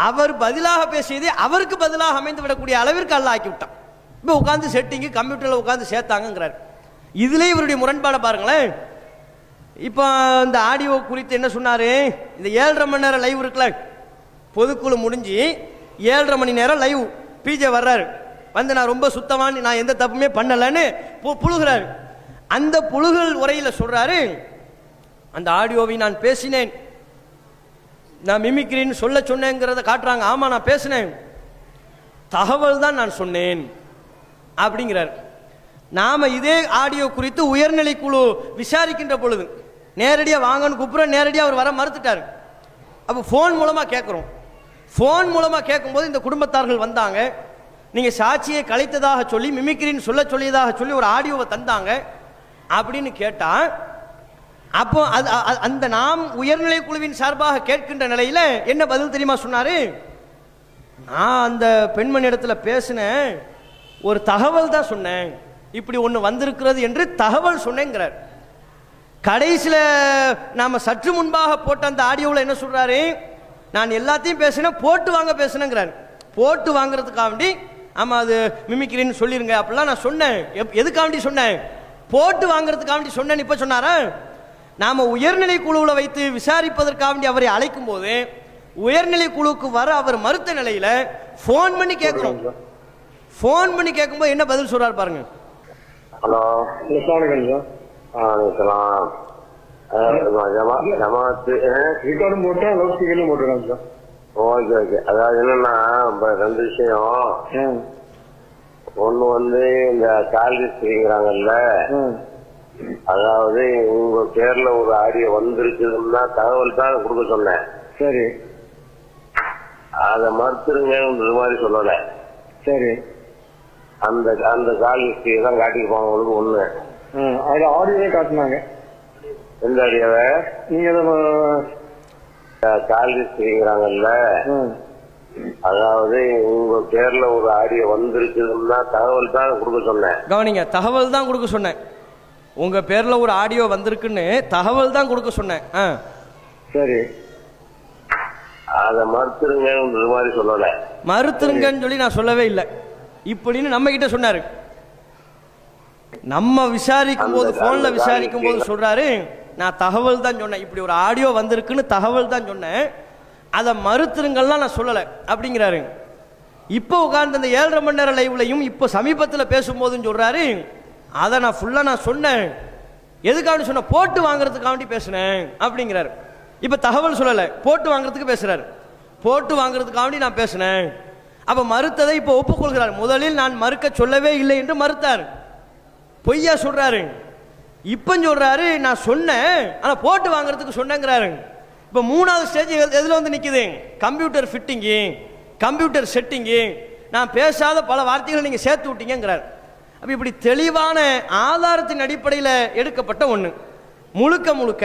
அவர் பதிலாக பேசியதை அவருக்கு பதிலாக அமைந்து விடக்கூடிய அளவிற்கு அல்லாஹ் ஆக்கி விட்டான். இப்ப உட்கார்ந்து செட்டிங்கு கம்ப்யூட்டர்ல உட்கார்ந்து சேர்த்தாங்கிறார். இதுல இவருடைய முரண்பாட பாருங்களேன். இப்ப இந்த ஆடியோ குறித்து என்ன சொன்னாரு? இந்த 7.5 மணி நேரம் லைவ் இருக்குல்ல, பொதுக்குழு முடிஞ்சு 7.5 மணி நேரம் லைவ் பிஜே வர்றாரு. நான் ரொம்ப சுத்தமான, நான் எந்த தப்புமே பண்ணலன்னு புழுகிறாரு. அந்த புழுகல் உரையில சொல்றாரு, அந்த ஆடியோவை நான் பேசினேன், நான் மிமிக்ரின்னு சொல்ல சொன்னேங்கிறத காட்டுறாங்க. ஆமா நான் பேசினேன், தகவல் தான் நான் சொன்னேன் அப்படிங்கிறார். நாம இதே ஆடியோ குறித்து உயர்நிலை குழு விசாரிக்கின்ற பொழுது நேரடியா வாங்கன்னு கூப்பிட, நேரடியா அவர் வர மறுத்துட்டார். அப்ப போன் மூலமா கேட்கிறோம். போன் மூலமா கேட்கும்போது இந்த குடும்பத்தார்கள் வந்தாங்க, நீங்க சாட்சியை கலைத்ததாக சொல்லி மிமிக்ரின்னு சொல்ல சொல்லியதாக சொல்லி ஒரு ஆடியோவை தந்தாங்க அப்படின்னு கேட்டா, அப்போ அந்த நாம் உயர்நிலை குழுவின் சார்பாக கேட்கின்ற நிலையில என்ன பதில் தெரியுமா சொன்னாரு? நான் அந்த பெண்மணி இடத்துல பேசினேன், ஒரு தகவல் தான் சொன்னேன், இப்படி ஒண்ணு வந்திருக்கிறது என்று தகவல் சொன்னேங்கிறார். கடைசியில நாம சற்று முன்பாக போட்ட அந்த ஆடியோவில் என்ன சொல்றாரு? நான் எல்லாத்தையும் பேசினேன், போட்டு வாங்க பேசினேங்கிறார். போட்டு வாங்குறதுக்காண்டி, ஆமா அது மிமிக்ரின்னு சொல்லிருங்க அப்படிலாம் நான் சொன்னேன். எதுக்காண்டி சொன்னேன்? போட்டு வாங்குறதுக்காண்டி சொன்னேன். இப்ப சொன்னாரா? நாம உயர்நிலை குழுவில் வைத்து விசாரிப்பதற்காண்டி அவரை அழைக்கும் போது உயர்நிலை குழுவுக்கு வர அவர் மறுத்த நிலையில போன் பண்ணி கேட்கிறோம். போன் பண்ணி கேட்கும்போது என்ன பதில் சொல்றாரு பாருங்க. ஹலோ, ஜமாத்து ரிகார்டும் போட்டா லவுட் ஸ்பீக்கர்லயும் போட்டுருக்காங்க சார். Okay okay. அதாவது என்னன்னா ரெண்டு விஷயம். ஒண்ணு வந்து இந்த கால்ரிஸ்ட்ங்கிறாங்கல்ல, அதாவது உங்க பேர்ல ஒரு ஆடியோ வந்திருக்குதுன்னா தகவல் தான் கொடுக்க சொன்னேன். சரி, அத மறுத்துருங்க மாதிரி சொல்லல. சரி, அந்த அந்த கால் ஹிஸ்டரியை தான் காட்டிருப்பாங்க உங்களுக்கு. ஒண்ணு அதுல ஆடியோவே காட்டினாங்க. எந்த ஆடியோவை? நீங்க கால் ஹிஸ்டரிங்கிறாங்கல்ல, அதாவது உங்க பேர்ல ஒரு ஆடியோ வந்திருக்குதுன்னா தகவல் தான் கொடுக்க சொன்னேன். கவனிங்க, தகவல் தான் கொடுக்க சொன்னேன். உங்க பேர்ல ஒரு ஆடியோ வந்திருக்குன்னு தகவல் தான் கொடுக்க சொன்னேன். சரி, அத மறுத்துருங்க மாதிரி சொல்லல. மறுத்துருங்கன்னு சொல்லி நான் சொல்லவே இல்லை இப்படின்னு நம்ம கிட்ட சொன்னாரு. நம்ம விசாரிக்கும் போது, போன்ல விசாரிக்கும் போது சொல்றாரு, நான் தகவல் தான் சொன்னேன், இப்படி ஒரு ஆடியோ வந்திருக்குன்னு தகவல் தான் சொன்னேன், அதை மறுத்துருங்கலாம் நான் சொல்லலை அப்படிங்கிறாரு. இப்போ உட்கார்ந்து அந்த 7.5 மணி நேரம் லைவ்லையும் இப்போ சமீபத்தில் பேசும்போதுன்னு சொல்றாரு, அதை நான் ஃபுல்லாக நான் சொன்னேன். எதுக்காக சொன்ன? போட்டு வாங்குறதுக்காண்டி பேசினேன் அப்படிங்கிறாரு. இப்போ தகவல் சொல்லலை, போட்டு வாங்குறதுக்கு பேசுறாரு. போட்டு வாங்குறதுக்காண்டி நான் பேசினேன். அப்போ மறுத்ததை இப்போ ஒப்புக்கொள்கிறார். முதலில் நான் மறுக்க சொல்லவே இல்லை என்று மறுத்தார், பொய்யா சொல்றாரு. இப்போ சொல்றாரு நான் சொன்னேன், ஆனால் போட்டு வாங்குறதுக்கு சொன்னேங்கிறாரு. இப்போ 3வது ஸ்டேஜ் எதில் வந்து நிற்குது? Computer fitting, computer setting. நான் பேசாத பல வார்த்தைகளை நீங்கள் சேர்த்து விட்டீங்கிறார். அப்போ இப்படி தெளிவான ஆதாரத்தின் அடிப்படையில் எடுக்கப்பட்ட ஒன்று. முழுக்க முழுக்க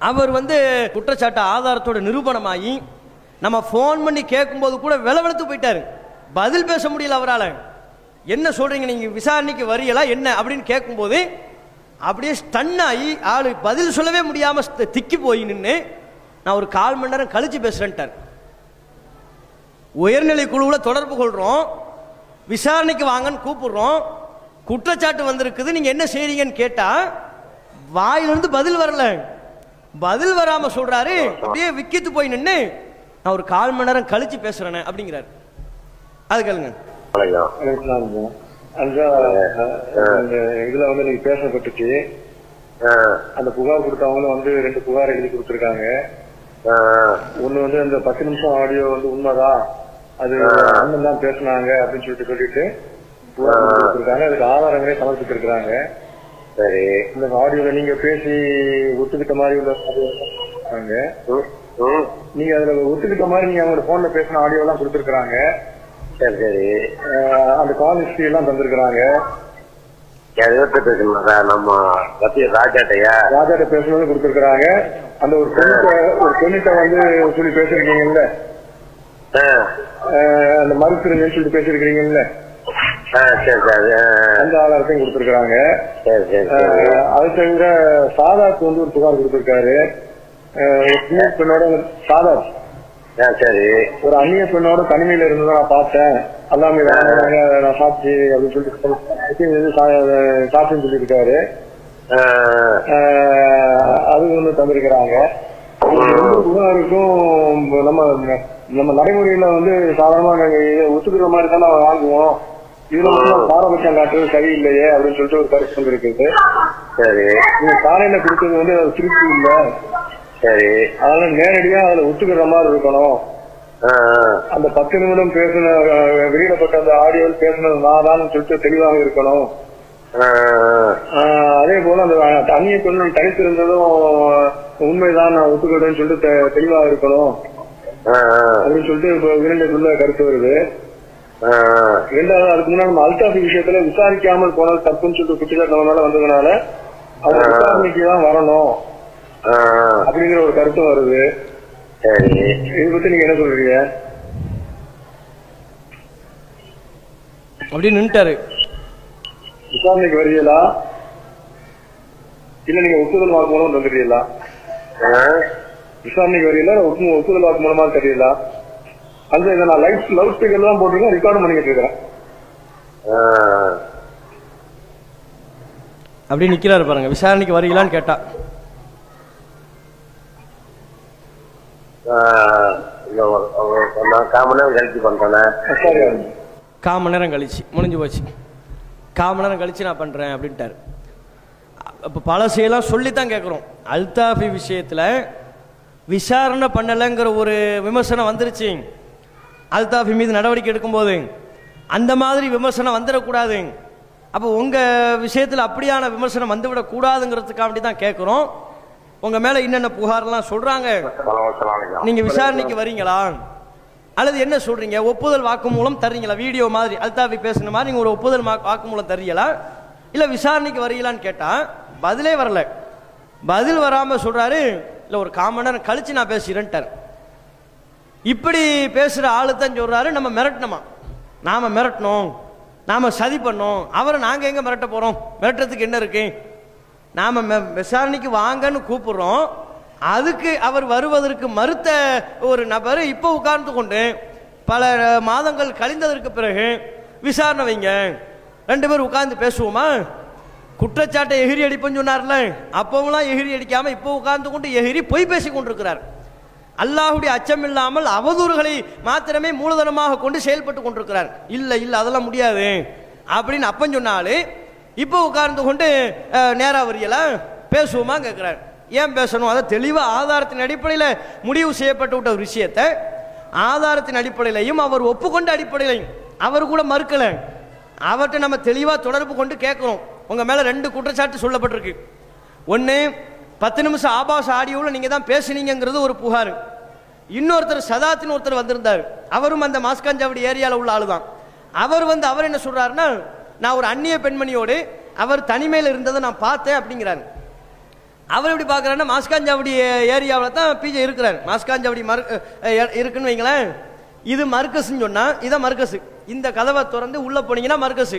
அவர் வந்து குற்றச்சாட்டு ஆதாரத்தோட நிரூபணமாகி நம்ம ஃபோன் பண்ணி கேட்கும்போது கூட வெளவெளுத்து போயிட்டாரு. பதில் பேச முடியல அவரால். என்ன சொல்றீங்க, நீங்கள் விசாரணைக்கு வரீங்களா என்ன அப்படின்னு கேட்கும்போது அப்படியே ஸ்டன் ஆகி ஆளு பதில் சொல்லவே முடியாம திக்கி போய் நின்று, நான் ஒரு 1/4 மணி நேரம் கழிச்சு பேசுறேன்ட்டார். உயர்நிலை குழுவில் தொடர்பு கொள்றோம், விசாரணைக்கு வாங்கன்னு கூப்பிடுறோம், குற்றச்சாட்டு வந்திருக்குது, நீங்க என்ன செய்றீங்கன்னு கேட்டா வாயிலிருந்து பதில் வரல. பதில் வராம சொல்றாரு, அப்படியே விக்கித்து போய் நின்று, நான் ஒரு 1/4 மணி நேரம் கழிச்சு பேசுறேன் அப்படிங்கிறாரு. அது கேளுங்க. இதுல வந்து நீங்க பேசப்பட்டுச்சு, அந்த புகார் கொடுத்தவங்களும் வந்து 2 புகார் எழுதி கொடுத்துருக்காங்க. ஒண்ணு வந்து அந்த 10 நிமிஷம் ஆடியோ வந்து உண்மைதான், அது அண்ணன் தான் பேசினாங்க அப்படின்னு சொல்லிட்டு புகார் கொடுத்துருக்காங்க. அதுக்கு ஆதாரங்களே சமர்ப்பித்திருக்கிறாங்க. சரி, இந்த ஆடியோல நீங்க பேசி ஒத்துக்கிட்ட மாதிரி உள்ள நீங்க அதுல ஒத்துக்கிட்ட மாதிரி நீங்க அவங்களோட போன்ல பேசின ஆடியோ எல்லாம் கொடுத்துருக்காங்க. சரி சரி, அந்த கால் ஹிஸ்டரி எல்லாம் தந்திருக்கிறாங்க. நம்ம ராஜாட்ட பேசணும்னு கொடுத்துருக்காங்க. அந்த ஒரு பெண்ணிட்ட வந்து சொல்லி பேசிருக்கீங்கல்ல, அந்த மறுத்துருங்கன்னு சொல்லிட்டு பேசிருக்கீங்கல்ல, அந்த ஆதாரத்தையும் கொடுத்துருக்காங்க. அது தவிர சாதாக்கு வந்து ஒரு புகார் கொடுத்திருக்காரு. பெண்ணோட சாதா சரி, ஒரு அந்நிய பெண்ணோட தனிமையில இருந்து நான் பார்த்தேன், எல்லாமே நான் சாட்சி அப்படின்னு சொல்லிட்டு சாட்சின்னு சொல்லியிருக்காரு. அது ஒண்ணு தந்திருக்கிறாங்க. புகாருக்கும் நம்ம நடைமுறையில வந்து சாதாரணமா நாங்க ஒத்துக்கிற மாதிரி தான் நாங்க வாங்குவோம், இதுல மட்டும் பாரபட்சம் காட்டுறது சரியில்லையே அப்படின்னு சொல்லிட்டு ஒரு கருத்து வந்துருக்குது. சரி, நீங்க காலையில கொடுத்தது வந்து அது திருப்தி இல்லை. சரி, அதனால நேரடியா அதுல ஒத்துக்கிற மாதிரி இருக்கணும். அந்த 10 நிமிடம் பேசின வெளியிடப்பட்ட அந்த ஆடியோ பேசினது நான் தான் சொல்லிட்டு தெளிவாக இருக்கணும். அதே போல அந்த அந்நிய பெண்ணும் தனித்திருந்ததும் உண்மைதான், நான் ஒத்துக்கிறேன்னு சொல்லிட்டு தெளிவாக இருக்கணும் அப்படின்னு சொல்லிட்டு இப்ப 2க்குள்ள கருத்து வருது. 2வது, அதுக்கு முன்னாடி நம்ம அல்தாஃபி விஷயத்துல விசாரிக்காமல் போனது தப்புன்னு சொல்லிட்டு குற்றச்சாட்டு நம்ம மேல வந்ததுனால அவங்க விசாரணைக்கு தான் வரணும் அப்படிங்கிற ஒரு கருத்தும் வருது. இதை பத்தி நீங்க என்ன சொல்றீங்க? அப்படி நின்ட்டாரு. விசாரணைக்கு வருவீங்களா இல்ல நீங்க ஒப்புதல் வாக்கு மூலம் வந்துடுறீங்களா? விசாரணைக்கு வரீங்களா ஒப்புதல் வாக்கு மூலமா தெரியல? அந்த இதை நான் லவுட் ஸ்பீக்கர் தான் போட்டிருக்கேன், ரெக்கார்டும் பண்ணிக்கிட்டு இருக்கிறேன். அப்படி நிக்கிறாரு பாருங்க. விசாரணைக்கு வரீங்களான்னு கேட்டா காமன் நேரம் கழிச்சு பண்றேன். காமன் நேரம் கழிச்சு முடிஞ்சு போச்சு. காமன் நேரம் கழிச்சு நான் பண்றேன் அப்படின்ட்டாரு. அப்போ பழசையெல்லாம் சொல்லித்தான் கேட்குறோம். அல்தாஃபி விஷயத்தில் விசாரணை பண்ணலைங்கிற ஒரு விமர்சனம் வந்துருச்சு. அல்தாஃபி மீது நடவடிக்கை எடுக்கும்போது அந்த மாதிரி விமர்சனம் வந்துடக்கூடாது. அப்போ உங்கள் விஷயத்தில் அப்படியான விமர்சனம் வந்துவிடக்கூடாதுங்கிறதுக்காக தான் கேட்குறோம். உங்கள் மேலே என்னென்ன புகார்லாம் சொல்கிறாங்க, நீங்கள் விசாரணைக்கு வரீங்களா அல்லது என்ன சொல்கிறீங்க, ஒப்புதல் வாக்குமூலம் தர்றீங்களா, வீடியோ மாதிரி அல்தாஃபி பேசுன மாதிரி நீங்கள் ஒரு ஒப்புதல் வாக்குமூலம் தர்றீங்களா இல்லை விசாரணைக்கு வரீங்களான்னு கேட்டால் பதிலே வரல. பதில் வராமல் சொல்கிறாரு, இல்லை ஒரு காமன் நேரம் கழிச்சு நான் பேசுகிறேன்ட்டார். இப்படி பேசுகிற ஆளு தான் சொல்கிறாரு நம்ம மிரட்டணுமா, நாம் மிரட்டணும், நாம் சதி பண்ணோம், அவரை நாங்கள் எங்கே மிரட்ட போகிறோம், மிரட்டுறதுக்கு என்ன இருக்கு, நாம் விசாரணைக்கு வாங்கன்னு கூப்பிடுறோம். அதுக்கு அவர் வருவதற்கு மறுத்த ஒரு நபர் இப்போ உட்கார்ந்து கொண்டு பல மாதங்கள் கழிந்ததற்கு பிறகு விசாரணை வைங்க, 2 பேர் உட்கார்ந்து பேசுவோமா, குற்றச்சாட்டை எகிரி அடிப்பேன்னு சொன்னார்ல, அப்போவெல்லாம் எகிரி அடிக்காம இப்போ உட்கார்ந்து கொண்டு எகிரி பொய் பேசி கொண்டிருக்கிறார். அல்லாஹுடைய அச்சம் இல்லாமல் அவதூறுகளை மாத்திரமே மூலதனமாக கொண்டு செயல்பட்டு கொண்டிருக்கிறார். இல்லை இல்லை அதெல்லாம் முடியாது அப்படின்னு அப்பன் சொன்னாலே இப்போ உட்கார்ந்து கொண்டு நேரா வரியெல்லாம் பேசுவோமா கேட்கிறார். ஏன் பேசணும், அதை தெளிவாக ஆதாரத்தின் அடிப்படையில் முடிவு செய்யப்பட்டு விட்ட ஒரு விஷயத்தை ஆதாரத்தின் அடிப்படையிலையும் அவர் ஒப்புக்கொண்ட அடிப்படையிலையும் அவர் கூட மறுக்கலை, அவர்கிட்ட நம்ம தெளிவாக தொடர்பு கொண்டு கேட்குறோம். உங்கள் மேலே 2 குற்றச்சாட்டு சொல்லப்பட்டிருக்கு. ஒன்று 10 நிமிஷம் ஆபாச ஆடியோவில் நீங்கள் தான் பேசுனீங்கிறது ஒரு புகார். இன்னொருத்தர் சதாத்தின் ஒருத்தர் வந்திருந்தார், அவரும் அந்த மாஸ்காஞ்சாவடி ஏரியாவில் உள்ள ஆளு தான். அவர் என்ன சொல்கிறாருன்னா, நான் ஒரு அந்நிய பெண்மணியோடு அவர் தனிமையில் இருந்ததை நான் பார்த்தேன் அப்படிங்கிறாரு. அவர் எப்படி பார்க்குறாருன்னா, மாஸ்காஞ்சாவடி ஏரியாவில் தான் பிஜே இருக்கிறார், மாஸ்காஞ்சாவடி இருக்குன்னு வைங்களேன், இது மர்கஸ்ன்னு சொன்னால் இதான் மர்கஸ், இந்த கதவை திறந்து உள்ளே போனீங்கன்னா மர்கஸ்,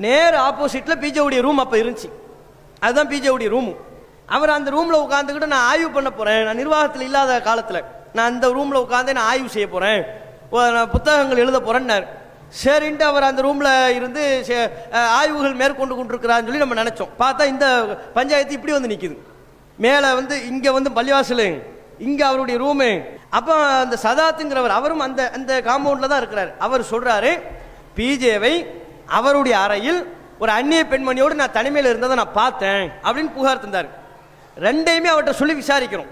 நேர் ஆப்போசிட்டில் பிஜேவுடைய ரூம் அப்போ இருந்துச்சு, அதுதான் பிஜேவுடைய ரூமு. அவர் அந்த ரூமில் உட்காந்துக்கிட்டு நான் ஆய்வு பண்ண போகிறேன், நான் நிர்வாகத்தில் இல்லாத காலத்தில் நான் அந்த ரூமில் உட்காந்து நான் ஆய்வு செய்ய போகிறேன், புத்தகங்கள் எழுத போகிறேன்னார். சரின்ட்டு அவர் அந்த ரூமில் இருந்து ஆய்வுகள் மேற்கொண்டு கொண்டிருக்கிறான்னு சொல்லி நம்ம நினச்சோம். பார்த்தா இந்த பஞ்சாயத்து இப்படி வந்து நிற்குது, மேலே வந்து இங்கே வந்து பள்ளிவாசல், இங்கே அவருடைய ரூமு. அப்போ அந்த சதாத்துங்கிறவர் அவரும் அந்த அந்த காம்பவுண்டில் தான் இருக்கிறார். அவர் சொல்கிறாரு, பிஜேவை அவருடைய அறையில் ஒரு அந்நிய பெண்மணியோடு நான் தனிமையில் இருந்ததை நான் பார்த்தேன் அப்படின்னு புகார் தந்தார். 2யுமே அவர்கிட்ட சொல்லி விசாரிக்கிறோம்.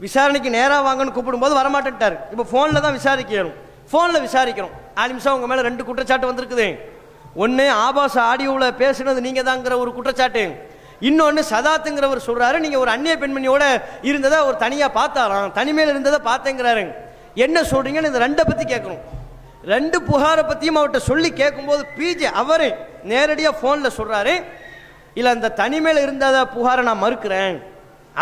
விசாரணைக்கு நேராக வாங்கன்னு கூப்பிடும்போது வரமாட்டேன்ட்டார். இப்போ ஃபோனில் தான் விசாரிக்கணும், ஃபோனில் விசாரிக்கிறோம். 4 நிமிஷம் உங்கள் மேலே 2 குற்றச்சாட்டு வந்திருக்குது. ஒன்று ஆபாச ஆடியோவில் பேசுனது நீங்கள் தாங்கிற ஒரு குற்றச்சாட்டு, இன்னொன்று சதாத்துங்கிறவர் சொல்கிறாரு நீங்கள் ஒரு அந்நிய பெண்மணியோட இருந்ததை ஒரு தனியாக பார்த்தாராம், தனிமையில் இருந்ததை பார்த்தேங்கிறாரு. என்ன சொல்கிறீங்கன்னு இந்த 2 பற்றி கேட்கணும். 2 புகாரை பற்றியும் அவர்கிட்ட சொல்லி கேட்கும்போது பிஜே அவர் நேரடியாக ஃபோனில் சொல்கிறாரு, இல்லை அந்த தனிமையில் இருந்ததை புகாரை நான் மறுக்கிறேன்,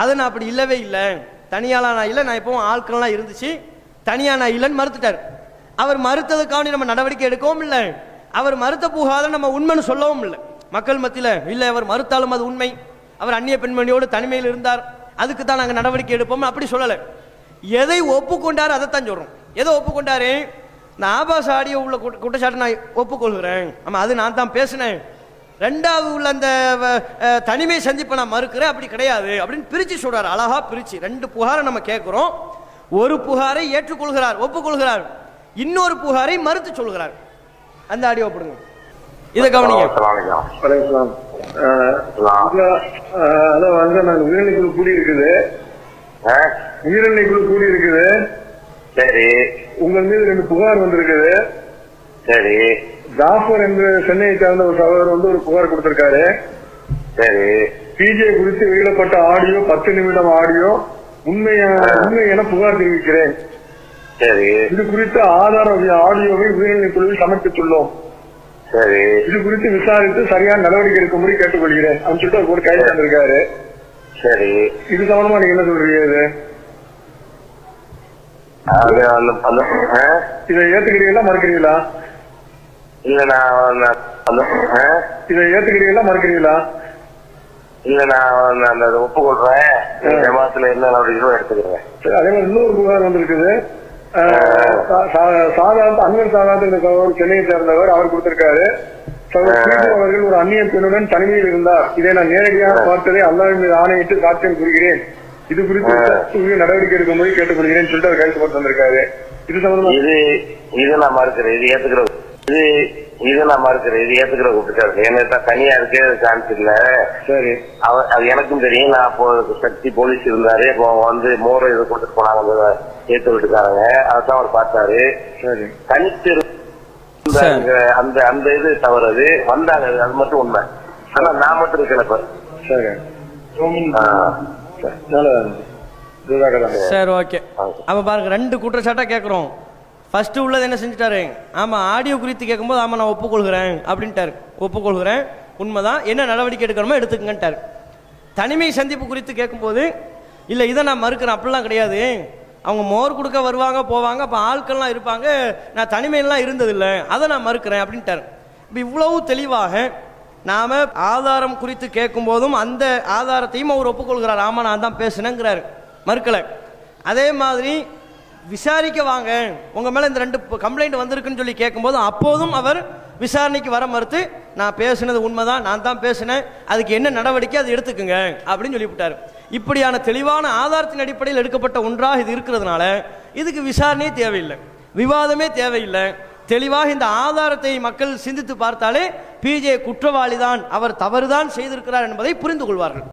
அது நான் அப்படி இல்லவே இல்லை, தனியாலாம் நான் இல்லை, நான் எப்பவும் ஆட்கள்லாம் இருந்துச்சு, தனியாக நான் இல்லைன்னு மறுத்துட்டார். அவர் மறுத்ததுக்காக நம்ம நடவடிக்கை எடுக்கவும் இல்லை, அவர் மறுத்த புகாரை நம்ம உண்மைன்னு சொல்லவும் இல்லை மக்கள் மத்தியில். இல்லை அவர் மறுத்தாலும் அது உண்மை, அவர் அந்நிய பெண்மணியோடு தனிமையில் இருந்தார், அதுக்கு தான் நாங்கள் நடவடிக்கை எடுப்போம் அப்படி சொல்லலை. எதை ஒப்புக்கொண்டார் அதைத்தான் சொல்கிறோம். எதை ஒப்புக்கொண்டாரு, நான் ஆபாச ஆடியோ உள்ள குற்றச்சாட்டு நான் ஒப்புக்கொள்கிறேன், ஆமாம் அது நான் தான் பேசினேன், 2வது உள்ள அந்த தனிமை சந்திப்பை நான் மறுக்கிறேன் அப்படி கிடையாது அப்படின்னு பிரித்து சொல்கிறார். அழகா பிரித்து 2 புகாரை நம்ம கேட்குறோம். ஒரு புகாரை ஏற்றுக்கொள்கிறார், ஒப்புக்கொள்கிறார், இன்னொரு புகாரை மறுத்து சொல்கிறார். அந்த ஆடியோ போடுங்க, இதை கவனிங்க. அதான் வந்து நாங்கள் உயிரிழப்பு கூடி இருக்குது, உயிரிழப்பு கூடி இருக்குது. சரி, உங்கள் மீது 2 புகார் வந்திருக்குது. சரி, ஜாஃபர் என்று சென்னையை சார்ந்த ஒரு சகோதரர் வந்து ஒரு புகார் கொடுத்திருக்காரு. சரி, பிஜே குறித்து வெளியிடப்பட்ட ஆடியோ 10 நிமிடம் ஆடியோ உண்மை என புகார் தெரிவிக்கிறேன். சரி, இது குறித்து ஆதார ஆடியோவை உயர்நிலைக் குழுவில் சமர்ப்பித்துள்ளோம். சரி, இது குறித்து விசாரித்து சரியான நடவடிக்கை எடுக்கும்படி கேட்டுக்கொள்கிறேன் அப்படின்னு சொல்லிட்டு ஒரு கைது தந்திருக்காரு. சரி, இது சம்பந்தமா நீங்க என்ன சொல்றீங்க? இதை ஏத்துக்கிறீங்களா மறுக்கிறீங்களா? இல்ல நான் இதை ஏத்துக்கிறீங்களா மறுக்கிறீங்களா? இல்ல நான் அந்த ஒப்புக்கொள்றேன், ஜமாத்துல என்ன நடவடிக்கைகளோ எடுத்துக்கிறேன். அதே மாதிரி இன்னொரு புகார் வந்திருக்குது. அன்வர் சாதாத் சென்னையை சேர்ந்தவர், அவர் கொடுத்திருக்காரு, அவர்கள் ஒரு அந்நிய பெண்ணுடன் தனிமையில் இருந்தார், இதை நான் நேரடியாக பார்த்ததை அல்லாஹ்வின் மீது ஆணையிட்டு சாட்சியம் கூறுகிறேன் இது குறித்து நடவடிக்கை எடுக்கும்போது கேட்டுக்கொள்கிறேன்னு சொல்லிட்டு அவர் கைது போட்டு வந்திருக்காரு. இது சம்பந்தமா இது நான் மறுக்கிறேன். இது ஏத்துக்கிறோம். இது நான் மறுக்கிறேன். இது ஏத்துக்கிற கூப்பிட்டு என்ன தனியா இருக்கே சான்ஸ் இல்ல. சரி, அது எனக்கும் தெரியும். நான் அப்போ சக்தி போலீஸ் இருந்தாரு. இப்போ வந்து மோரை இதை கொடுத்துட்டு போனாங்க ஏத்து விட்டுக்காரங்க. அதான் அவர் பார்த்தாரு. சரி, தனித்து அந்த அந்த இது தவறது வந்தாங்க. அது மட்டும் உண்மை. ஆனா நான் மட்டும் இருக்கேன். சரி, சரி, ஓகே. அப்ப பாருங்க, 2 குற்றச்சாட்டா கேட்கிறோம். ஃபர்ஸ்ட் உள்ளது என்ன செஞ்சுட்டாரு? ஆமா, ஆடியோ குறித்து கேட்கும்போது ஆமா நான் ஒப்புக்கொள்கிறேன் அப்படின்ட்டாரு. ஒப்புக்கொள்கிறேன், உண்மைதான், என்ன நடவடிக்கை எடுக்கணுமோ எடுத்துக்கங்கன்ட்டாரு. தனிமை சந்திப்பு குறித்து கேட்கும்போது இல்ல இதை நான் மறுக்கிறேன், அப்படிலாம் கிடையாது, அவங்க மோர் கொடுக்க வருவாங்க போவாங்க, அப்ப ஆட்கள்லாம் இருப்பாங்க, நான் தனிமையெல்லாம் இருந்ததில்லை, அதை நான் மறுக்கிறேன் அப்படின்ட்டாரு. இப்போ இவ்வளவு தெளிவாக நாம ஆதாரம் குறித்து கேட்கும் போதும் அந்த ஆதாரத்தையும் அவர் ஒப்புக்கொள்கிறார். ஆமா நான் தான் பேசினேங்கிறாரு, மறுக்கலை. அதே மாதிரி விசாரிக்க வாங்க, உங்க மேல இந்த 2 கம்ப்ளைண்ட் வந்திருக்குன்னு சொல்லி கேட்கும்போது அப்போதும் அவர் விசாரணைக்கு வர மறுத்து நான் பேசினது உண்மைதான், நான் தான் பேசினேன், அதுக்கு என்ன நடவடிக்கை அதை எடுத்துக்குங்க அப்படின்னு சொல்லிவிட்டாரு. இப்படியான தெளிவான ஆதாரத்தின் அடிப்படையில் எடுக்கப்பட்ட ஒன்றாக இது இருக்கிறதுனால இதுக்கு விசாரணையே தேவையில்லை, விவாதமே தேவையில்லை. தெளிவாக இந்த ஆதாரத்தை மக்கள் சிந்தித்து பார்த்தாலே பிஜே குற்றவாளிதான், அவர் தவறுதான் செய்திருக்கிறார் என்பதை புரிந்து கொள்வார்கள்.